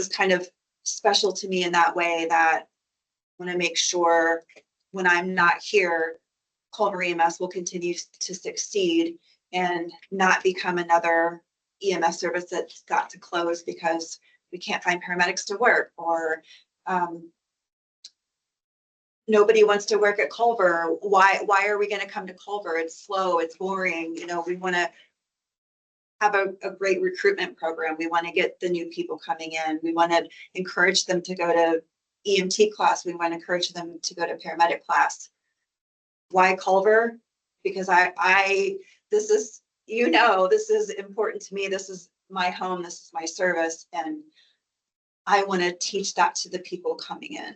S1: kind of special to me in that way, that I want to make sure when I'm not here, Culver EMS will continue to succeed and not become another EMS service that's got to close because we can't find paramedics to work, or nobody wants to work at Culver. Why are we going to come to Culver? It's slow, it's boring. We want to have a great recruitment program. We want to get the new people coming in. We want to encourage them to go to EMT class. We want to encourage them to go to paramedic class. Why Culver? Because this is important to me. This is my home. This is my service. And I want to teach that to the people coming in.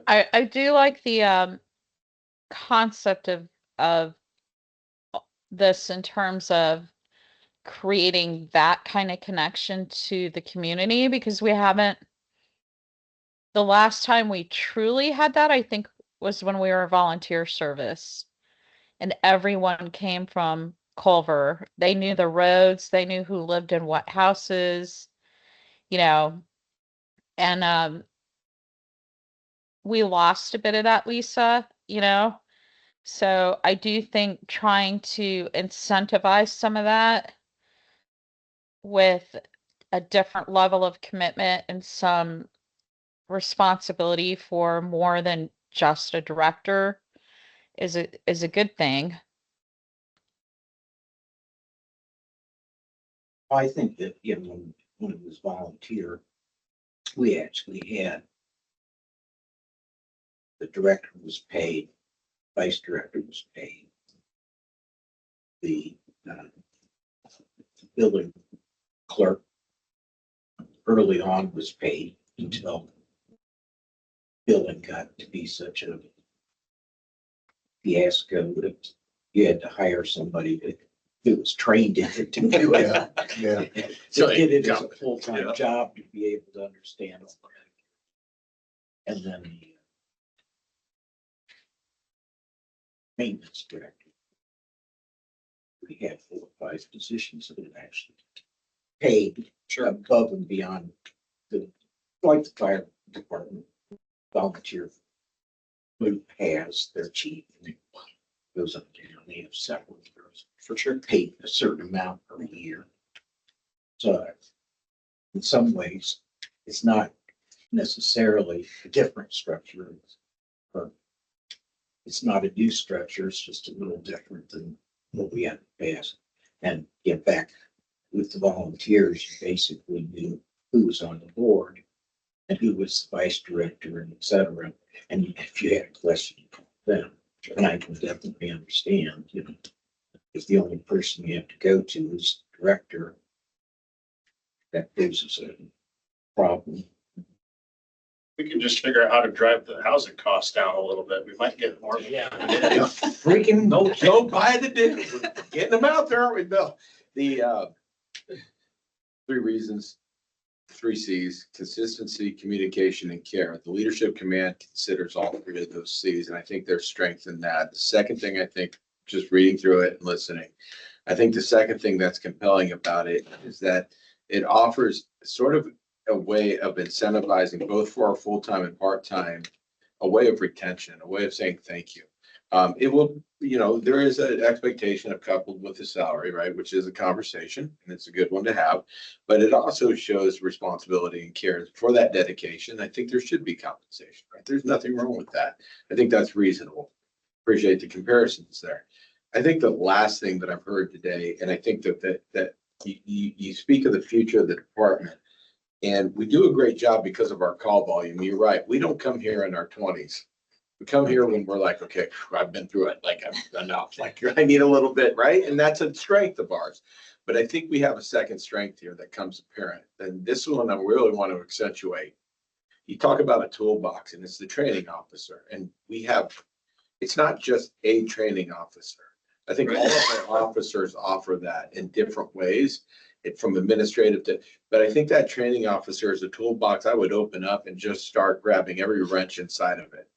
S8: I do like the concept of this in terms of creating that kind of connection to the community, because we haven't, the last time we truly had that, I think, was when we were volunteer service and everyone came from Culver. They knew the roads, they knew who lived in what houses, you know, and we lost a bit of that, Lisa, you know. So I do think trying to incentivize some of that with a different level of commitment and some responsibility for more than just a director is a good thing.
S2: I think that, you know, when it was volunteer, we actually had the director was paid, vice director was paid. The building clerk early on was paid until billing got to be such a fiasco that you had to hire somebody that was trained in it to do it.
S7: Yeah.
S2: So did it as a full-time job to be able to understand all that. And then the maintenance director. We had 4 or 5 positions that were actually paid above and beyond the, like the fire department volunteer group has their chief. And it goes up and down. They have several girls
S4: For sure.
S2: paid a certain amount per year. So in some ways, it's not necessarily a different structure. Or it's not a new structure. It's just a little different than what we had in the past. And get back with the volunteers, you basically knew who was on the board and who was the vice director and et cetera. And if you had a question, you called them. And I can definitely understand, you know, if the only person you have to go to is the director, that poses a problem.
S3: We can just figure out how to drive the housing costs down a little bit. We might get more.
S2: Yeah.
S6: Freaking don't buy the deal. We're getting them out there, aren't we, Bill? The 3 reasons, 3 C's: consistency, communication, and care. The leadership command considers all 3 of those C's, and I think there's strength in that. The second thing, I think, just reading through it and listening, I think the second thing that's compelling about it is that it offers sort of a way of incentivizing both for our full-time and part-time, a way of retention, a way of saying thank you. It will, you know, there is an expectation of coupled with the salary, right, which is a conversation, and it's a good one to have. But it also shows responsibility and care for that dedication. I think there should be compensation, right? There's nothing wrong with that. I think that's reasonable. Appreciate the comparisons there. I think the last thing that I've heard today, and I think that you speak of the future of the department, and we do a great job because of our call volume. You're right. We don't come here in our 20s. We come here when we're like, okay, I've been through it. Like, I'm enough. Like, I need a little bit, right? And that's a strength of ours. But I think we have a second strength here that comes apparent. And this one I really want to accentuate. You talk about a toolbox, and it's the training officer. And we have, it's not just a training officer. I think all of our officers offer that in different ways. From administrative to, but I think that training officer is a toolbox I would open up and just start grabbing every wrench inside of it.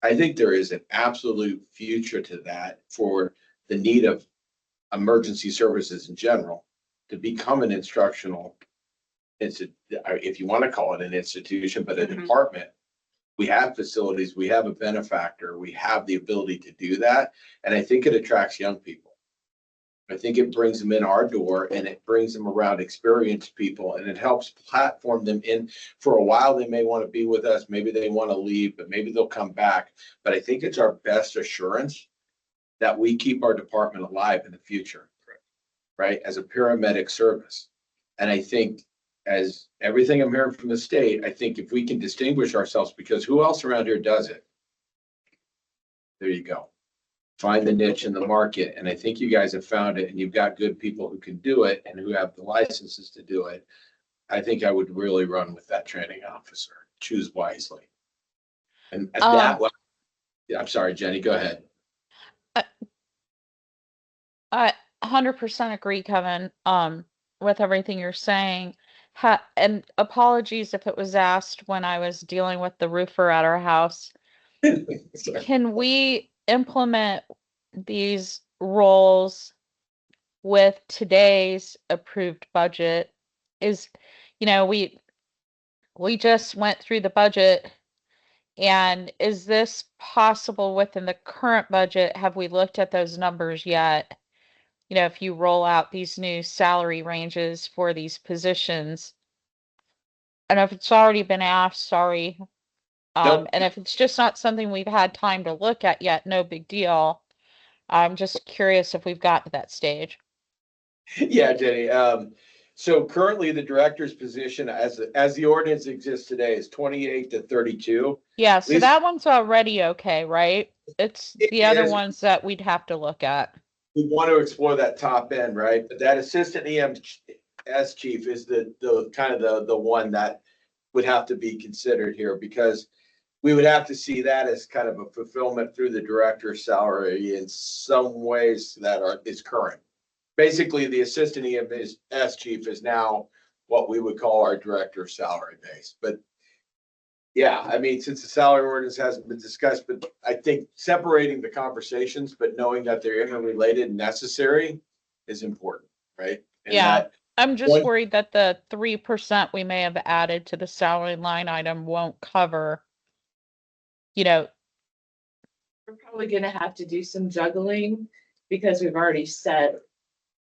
S6: I think there is an absolute future to that for the need of emergency services in general to become an instructional, if you want to call it an institution, but a department. We have facilities, we have a benefactor, we have the ability to do that. And I think it attracts young people. I think it brings them in our door, and it brings them around experienced people, and it helps platform them in. For a while, they may want to be with us. Maybe they want to leave, but maybe they'll come back. But I think it's our best assurance that we keep our department alive in the future, right? As a paramedic service. And I think as everything I'm hearing from the state, I think if we can distinguish ourselves, because who else around here does it? There you go. find the niche in the market. And I think you guys have found it, and you've got good people who can do it and who have the licenses to do it. I think I would really run with that training officer. Choose wisely. And that, yeah, I'm sorry, Jenny, go ahead.
S8: I 100% agree, Kevin, with everything you're saying. And apologies if it was asked when I was dealing with the roofer at our house.
S6: Sorry.
S8: Can we implement these roles with today's approved budget? Is, we just went through the budget, and is this possible within the current budget? Have we looked at those numbers yet? If you roll out these new salary ranges for these positions. And if it's already been asked, sorry.
S6: Nope.
S8: And if it's just not something we've had time to look at yet, no big deal. I'm just curious if we've got to that stage.
S6: Yeah, Jenny. So currently the director's position as the ordinance exists today is 28 to 32.
S8: Yeah, so
S6: Lisa-
S8: that one's already okay, right? It's
S6: It
S8: the other
S6: is.
S8: ones that we'd have to look at.
S6: We want to explore that top end, right? But that assistant EMS chief is the kind of the one that would have to be considered here, because we would have to see that as kind of a fulfillment through the director's salary in some ways that is current. Basically, the assistant EMS chief is now what we would call our director's salary base. But yeah, I mean, since the salary ordinance hasn't been discussed, but I think separating the conversations, but knowing that they're interrelated and necessary is important, right? And
S8: Yeah.
S6: that
S8: I'm just
S6: one-
S8: worried that the 3% we may have added to the salary line item won't cover,
S9: We're probably gonna have to do some juggling because we've already set.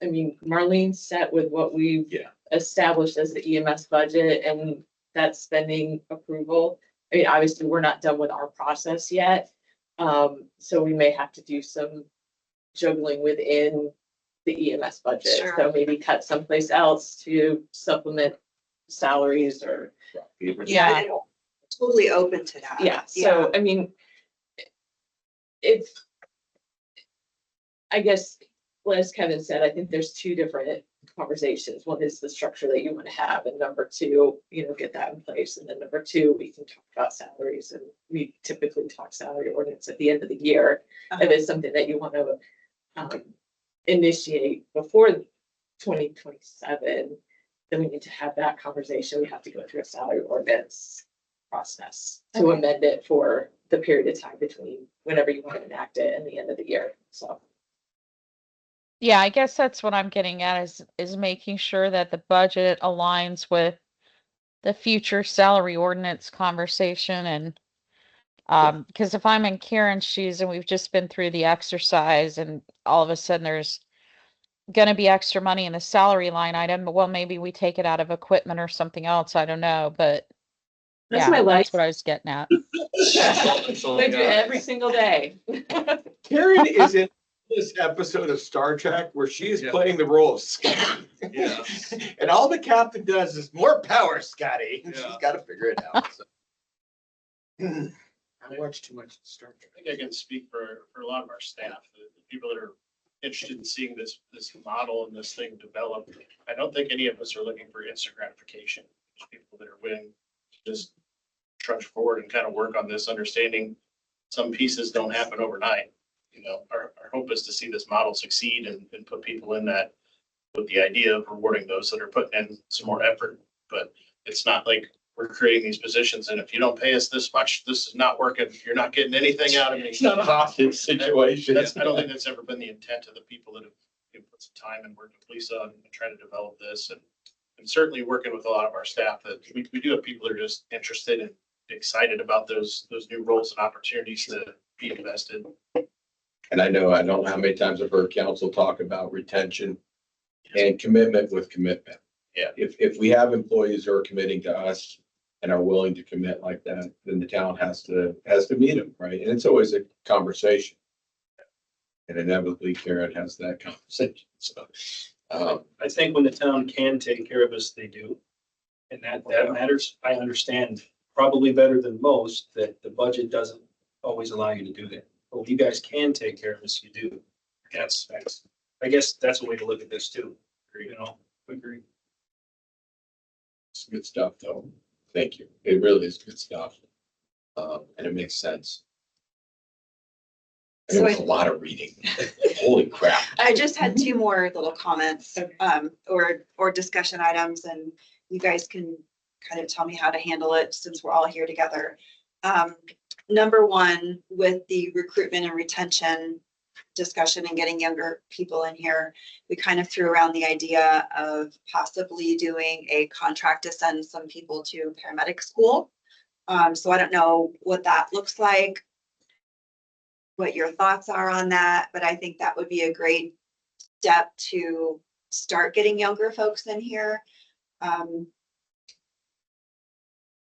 S9: I mean, Marlene's set with what we've
S6: Yeah.
S9: established as the EMS budget and that spending approval. I mean, obviously, we're not done with our process yet. So we may have to do some juggling within the EMS budget.
S1: Sure.
S9: So maybe cut someplace else to supplement salaries or,
S8: Yeah.
S1: Totally open to that.
S9: yeah, so, I mean, it's, I guess, well, as Kevin said, I think there's two different conversations. One is the structure that you want to have, and number two, get that in place. And then number two, we can talk about salaries, and we typically talk salary ordinance at the end of the year. If it's something that you want to initiate before 2027, then we need to have that conversation. We have to go through a salary ordinance process to
S1: Okay.
S9: amend it for the period of time between whenever you want to enact it and the end of the year. So.
S8: Yeah, I guess that's what I'm getting at is making sure that the budget aligns with the future salary ordinance conversation. And because if I'm in Karen's shoes and we've just been through the exercise and all of a sudden there's gonna be extra money in the salary line item, well, maybe we take it out of equipment or something else, I don't know, but
S9: That's
S8: yeah,
S9: my life.
S8: that's what I was getting at.
S9: I do every single day.
S6: Karen is in this episode of Star Trek where she is
S4: Yeah.
S6: playing the role of Scotty.
S4: Yeah.
S6: And all the captain does is more power, Scotty. And she's
S4: Yeah.
S6: got to figure it out. So. I watch too much Star
S3: I
S6: Trek.
S3: think I can speak for a lot of our staff, the people that are interested in seeing this model and this thing develop. I don't think any of us are looking for instant gratification. There's people that are willing to just trudge forward and kind of work on this, understanding some pieces don't happen overnight. Our hope is to see this model succeed and put people in that with the idea of rewarding those that are putting in some more effort. But it's not like we're creating these positions, and if you don't pay us this much, this is not working. You're not getting anything out of me.
S6: It's not a hostage situation.
S3: I don't think that's ever been the intent of the people that have put some time and worked with Lisa and trying to develop this, and certainly working with a lot of our staff that we do have people that are just interested and excited about those new roles and opportunities to be invested.
S6: And I don't know how many times I've heard council talk about retention and commitment with commitment.
S3: Yeah.
S6: If we have employees who are committing to us and are willing to commit like that, then the town has to meet them, right? And it's always a conversation. And inevitably Karen has that conversation. So,
S5: I think when the town can take care of us, they do. And that matters. I understand probably better than most that the budget doesn't always allow you to do that. well, you guys can take care of this, you do. I guess that's a way to look at this too, you know, agree.
S6: It's good stuff, though. Thank you. It really is good stuff. And it makes sense. And it
S1: So
S6: was a lot of reading. Holy crap.
S1: I just had two more little comments,
S9: Okay.
S1: or discussion items, and you guys can kind of tell me how to handle it since we're all here together. Number one, with the recruitment and retention discussion and getting younger people in here, we kind of threw around the idea of possibly doing a contract to send some people to paramedic school. So I don't know what that looks like, what your thoughts are on that, but I think that would be a great step to start getting younger folks in here.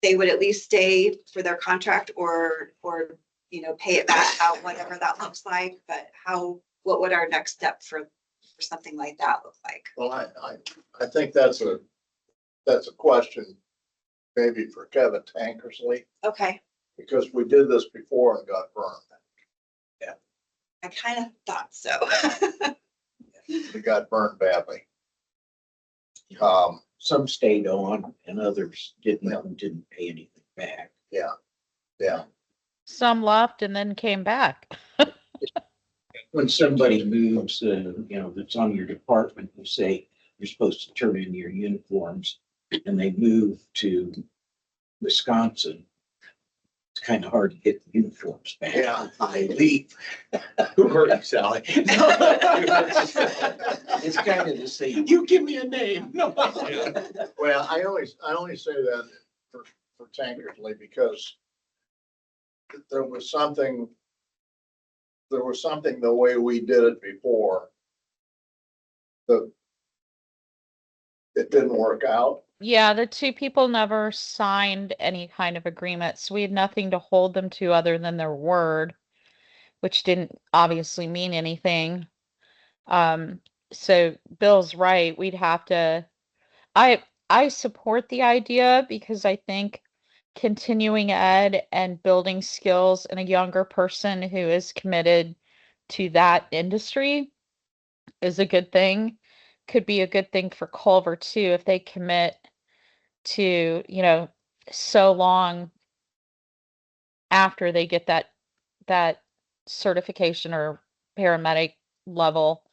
S1: They would at least stay for their contract or, you know, pay it back out, whatever that looks like, but what would our next step for something like that look like?
S7: Well, I think that's a question maybe for Kevin Tankersley,
S1: Okay,
S7: because we did this before and got burned.
S1: I kind of thought so.
S7: We got burned badly.
S2: Some stayed on and others didn't pay anything back.
S7: Yeah,
S8: Some left and then came back.
S2: When somebody moves, that's on your department, you say you're supposed to turn in your uniforms and they move to Wisconsin. It's kind of hard to get the uniforms back.
S7: Yeah.
S2: They leave.
S6: Who hurt you, Sally?
S2: It's kind of the same. You give me a name. No.
S7: well, I only say that for Tankersley because there was something the way we did it before that it didn't work out.
S8: Yeah, the two people never signed any kind of agreement, so we had nothing to hold them to other than their word, which didn't obviously mean anything. Um, so Bill's right. We'd have to, I support the idea because I think continuing ed and building skills in a younger person who is committed to that industry is a good thing. Could be a good thing for Culver too if they commit to, so long after they get that certification or paramedic level.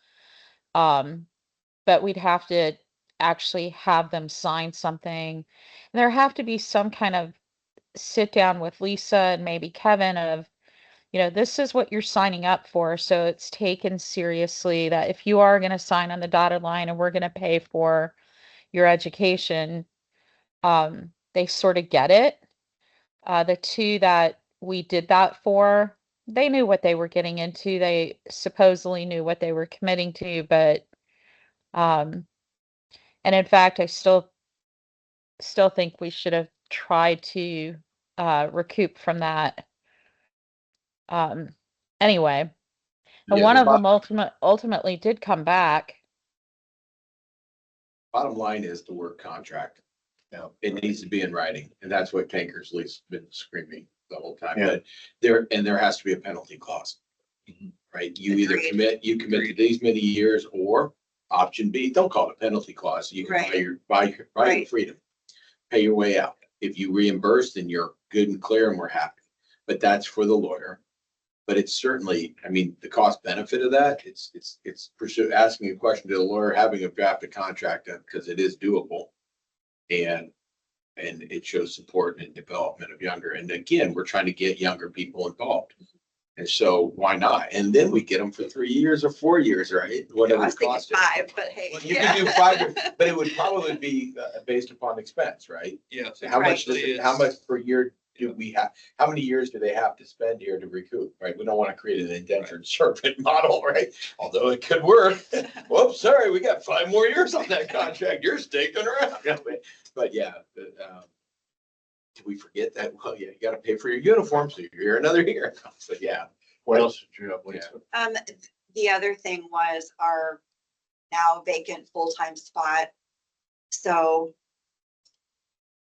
S8: But we'd have to actually have them sign something. And there have to be some kind of sit down with Lisa and maybe Kevin of, this is what you're signing up for. So it's taken seriously that if you are going to sign on the dotted line and we're going to pay for your education, they sort of get it. The two that we did that for, they knew what they were getting into. They supposedly knew what they were committing to, but um, and in fact, I still think we should have tried to recoup from that. Um, anyway, and
S6: Yeah,
S8: one
S6: the
S8: of them ultimately did come back.
S6: bottom line is the work contract.
S7: Yeah.
S6: It needs to be in writing, and that's what Tankersley's been screaming the whole time.
S7: Yeah.
S6: But there has to be a penalty clause. Right? You either
S1: Agreed.
S6: commit to these many years, or option B, don't call it a penalty clause. You can buy your
S1: Right.
S6: freedom, pay your way out. If you reimburse, then you're good and clear and we're happy. But that's for the lawyer. But it's certainly, I mean, the cost benefit of that, it's asking a question to the lawyer, having a draft a contract because it is doable. And it shows support and development of younger. And again, we're trying to get younger people involved. And so why not? And then we get them for 3 years or 4 years, right?
S1: I
S6: Whatever
S1: was
S6: the
S1: thinking
S6: cost is.
S1: 5, but hey.
S6: Well, you can do 5 years, but it would probably be based upon expense, right?
S4: Yeah.
S6: So how much
S8: Right.
S6: how much per year do we have? How many years do they have to spend here to recoup, right? We don't want to create an indentured servant model, right? Although it could work. Whoops, sorry, we got 5 more years on that contract. You're sticking around. But yeah, do we forget that? Well, yeah, you got to pay for your uniform, so you're here another year. So yeah.
S7: What else did you have, Lisa?
S1: The other thing was our now vacant full-time spot. So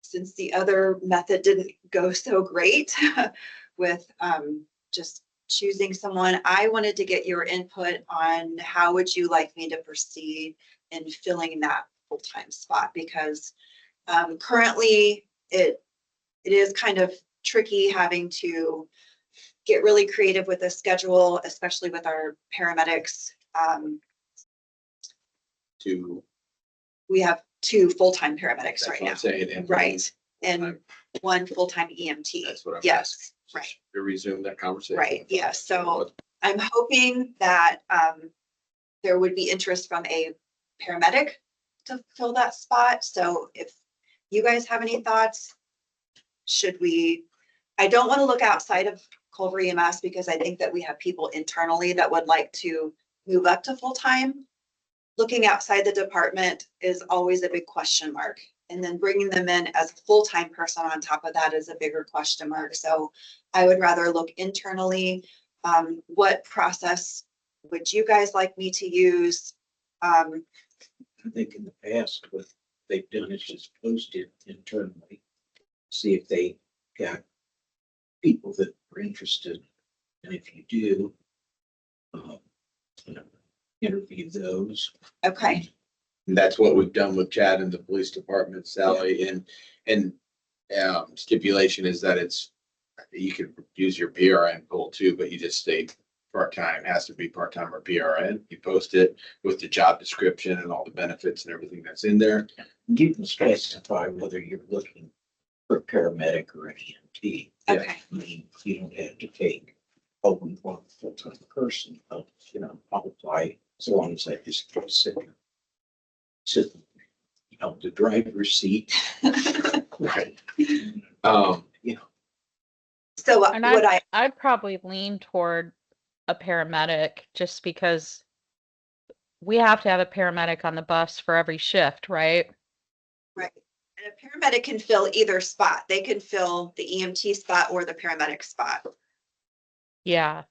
S1: since the other method didn't go so great with just choosing someone, I wanted to get your input on how would you like me to proceed in filling that full-time spot? Because currently it is kind of tricky having to get really creative with the schedule, especially with our paramedics.
S6: To,
S1: We have 2 full-time paramedics
S6: that's
S1: right
S6: what
S1: now.
S6: I'm saying. and-
S1: Right. And 1 full-time EMT.
S6: That's what I'm
S1: Yes,
S6: asking.
S1: right.
S6: To resume that conversation.
S1: Right, yeah, so I'm hoping that there would be interest from a paramedic to fill that spot. So if you guys have any thoughts, should we, I don't want to look outside of Culver EMS because I think that we have people internally that would like to move up to full-time. Looking outside the department is always a big question mark. And then bringing them in as a full-time person on top of that is a bigger question mark. So I would rather look internally. What process would you guys like me to use?
S2: I think in the past, what they've done is just post it internally. See if they got people that are interested. And if you do, you know, interview those.
S1: Okay,
S6: And that's what we've done with Chad and the police department, Sally, and stipulation is that you can use your PRN pool too, but you just stay part-time, has to be part-time or PRN. You post it with the job description and all the benefits and everything that's in there.
S2: You can specify whether you're looking for a paramedic or an EMT.
S1: okay,
S2: I mean, you don't have to take, oh, we want a full-time person, I'll apply as long as I just go sit, the driver's seat.
S6: Right.
S2: You know,
S1: so
S8: And
S1: would I,
S8: I'd probably lean toward a paramedic just because we have to have a paramedic on the bus for every shift, right?
S1: right, and a paramedic can fill either spot. They can fill the EMT spot or the paramedic spot.
S8: Yeah.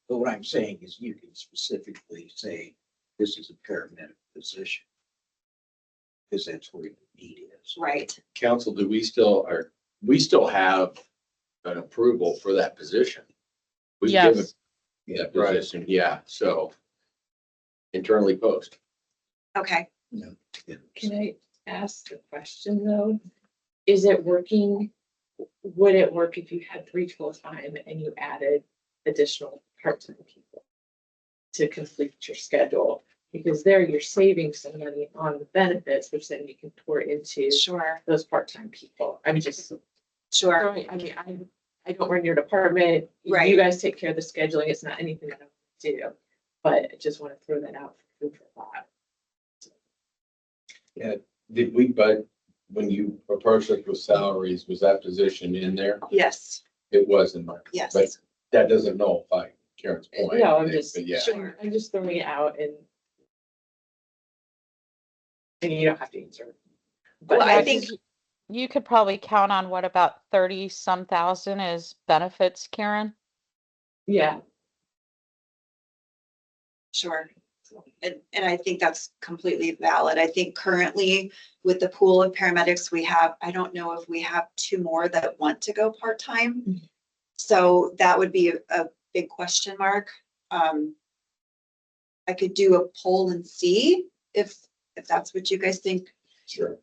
S2: but what I'm saying is you can specifically say, this is a paramedic position. Because that's where the need is.
S1: Right,
S6: Council, we still have an approval for that position? We've given
S8: Yes.
S6: that position, yeah, so internally post.
S1: okay.
S9: Can I ask the question though? Is it working? Would it work if you had 3 full-time and you added additional part-time people to complete your schedule? Because there you're saving some money on the benefits, which then you can pour into
S1: Sure,
S9: those part-time people. I'm just,
S1: sure,
S9: I mean, I don't run your department.
S1: Right.
S9: You guys take care of the scheduling. It's not anything I don't do. But I just want to throw that out for food for thought.
S6: Did we, but when you approached us with salaries, was that position in there?
S1: yes,
S6: It was in there.
S1: yes.
S6: But that doesn't nullify Karen's point.
S9: No, I'm just,
S6: But yeah,
S1: Sure.
S9: I'm just throwing it out and you don't have to answer. But
S1: Well, I
S8: Yeah,
S1: think-
S8: 'cause you could probably count on what, about 30-some thousand is benefits, Karen?
S9: yeah,
S1: Sure. And I think that's completely valid. I think currently with the pool of paramedics we have, I don't know if we have 2 more that want to go part-time.
S9: Mhm.
S1: So that would be a big question mark. I could do a poll and see if that's what you guys think.
S6: sure.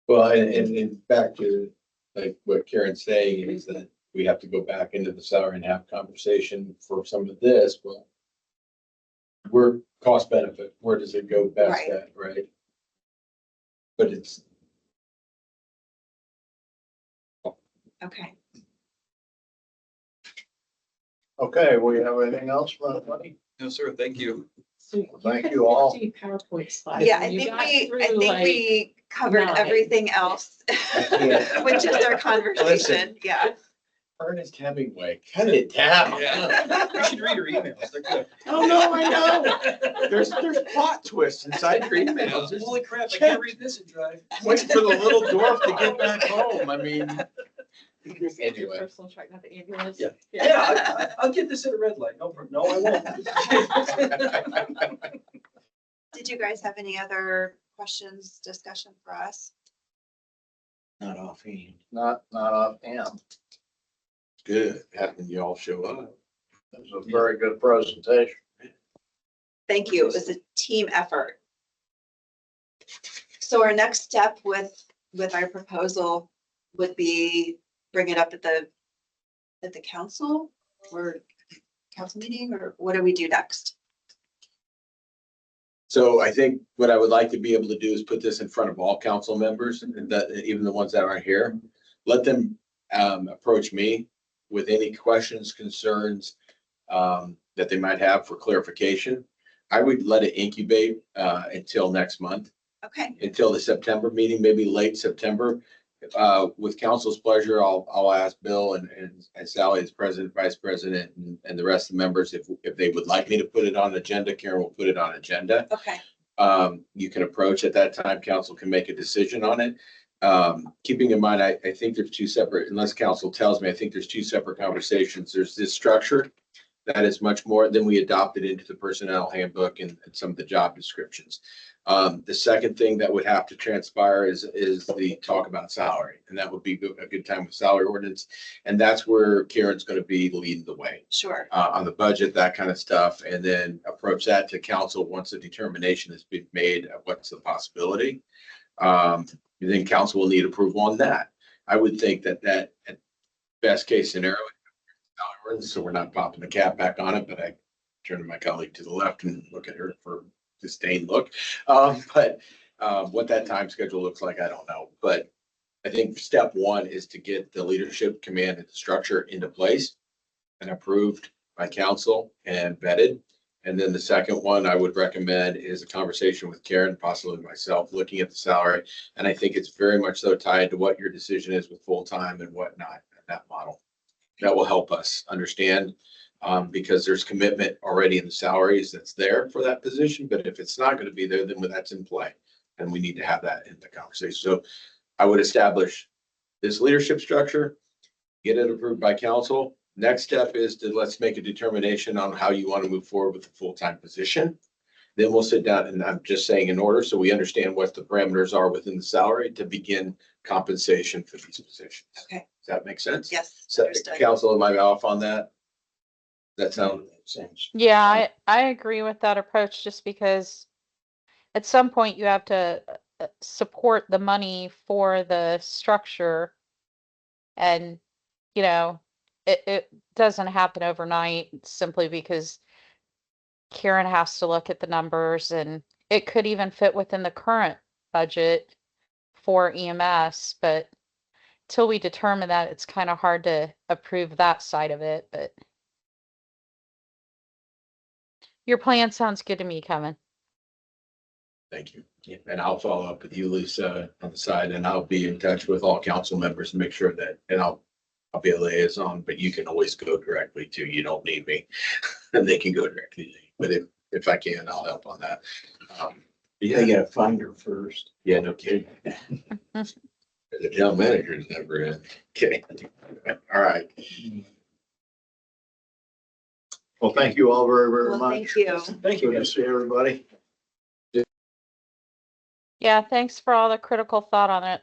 S6: Well, and back to like what Karen's saying is that we have to go back into the salary and have conversation for some of this. Well, we're cost benefit. Where does it go best
S1: Right.
S6: at, right? But it's,
S1: Okay.
S7: Okay, we have anything else for anybody?
S4: No, sir, thank you.
S9: so.
S7: Thank
S9: had
S7: you all.
S9: 50 PowerPoint slides.
S1: Yeah, I
S9: and you
S1: think
S9: got
S1: I
S9: through,
S1: think
S9: like,
S1: we covered
S9: 9.
S1: everything else
S2: Yeah.
S1: with just our conversation. Yeah.
S6: Ernest Hemingway, cut it down.
S4: Yeah. You should read your emails. They're good.
S6: Oh, no, I know. There's plot twists inside your emails. There's
S4: Holy crap, I can't read this and drive.
S6: waiting for the little dwarf to get back home. I mean,
S9: This is your
S6: Anyway.
S9: personal truck, not the ambulance.
S5: Yeah. Yeah, I'll get this at a red light. No, I won't.
S1: Did you guys have any other questions, discussion for us?
S2: Not offhand.
S7: Not offhand.
S6: Good, having you all show up.
S7: It was a very good presentation.
S1: Thank you. It was a team effort. So our next step with our proposal would be bring it up at the council or council meeting, or what do we do next?
S6: So I think what I would like to be able to do is put this in front of all council members, and that even the ones that aren't here. Let them approach me with any questions, concerns that they might have for clarification. I would let it incubate until next month,
S1: Okay,
S6: until the September meeting, maybe late September. With council's pleasure, I'll ask Bill and Sally as president, vice president, and the rest of the members, if they would like me to put it on agenda, Karen will put it on agenda.
S1: okay,
S6: You can approach at that time, council can make a decision on it. Keeping in mind, I think there's two separate, unless council tells me, I think there's two separate conversations. There's this structure that is much more than we adopted into the personnel handbook and some of the job descriptions. The second thing that would have to transpire is the talk about salary, and that would be a good time with salary ordinance. And that's where Karen's going to be leading the way
S1: sure.
S6: on the budget, that kind of stuff, and then approach that to council once a determination has been made of what's the possibility. Then council will need approval on that. I would think that at best case scenario, so we're not popping the cap back on it, but I turn to my colleague to the left and look at her for disdain look. But what that time schedule looks like, I don't know. But I think step one is to get the leadership, command, and the structure into place and approved by council and vetted. And then the second one I would recommend is a conversation with Karen, possibly myself, looking at the salary. And I think it's very much so tied to what your decision is with full-time and whatnot, that model. That will help us understand, because there's commitment already in the salaries that's there for that position. But if it's not going to be there, then that's in play. And we need to have that in the conversation. So I would establish this leadership structure, get it approved by council. Next step is to let's make a determination on how you want to move forward with the full-time position. Then we'll sit down, and I'm just saying in order, so we understand what the parameters are within the salary to begin compensation for these positions.
S1: Okay,
S6: Does that make sense?
S1: yes,
S6: So,
S1: understood.
S6: council, am I off on that? Does that sound?
S2: Sense.
S8: Yeah, I agree with that approach just because at some point you have to support the money for the structure. And, you know, it doesn't happen overnight simply because Karen has to look at the numbers, and it could even fit within the current budget for EMS, but till we determine that, it's kind of hard to approve that side of it, but your plan sounds good to me, Kevin.
S6: Thank you. Yeah, and I'll follow up with you, Lisa, on the side, and I'll be in touch with all council members and make sure that, and I'll be a liaison, but you can always go directly to, you don't need me. And they can go directly to you. But if I can, I'll help on that.
S2: Yeah, you gotta find her first.
S6: Yeah, no kidding. The town manager's never in. Kidding. All right.
S7: Well, thank you all very, very
S1: Well,
S7: much.
S1: thank you.
S5: Thank you,
S7: Good to
S5: guys.
S7: see everybody.
S8: Yeah, thanks for all the critical thought on it.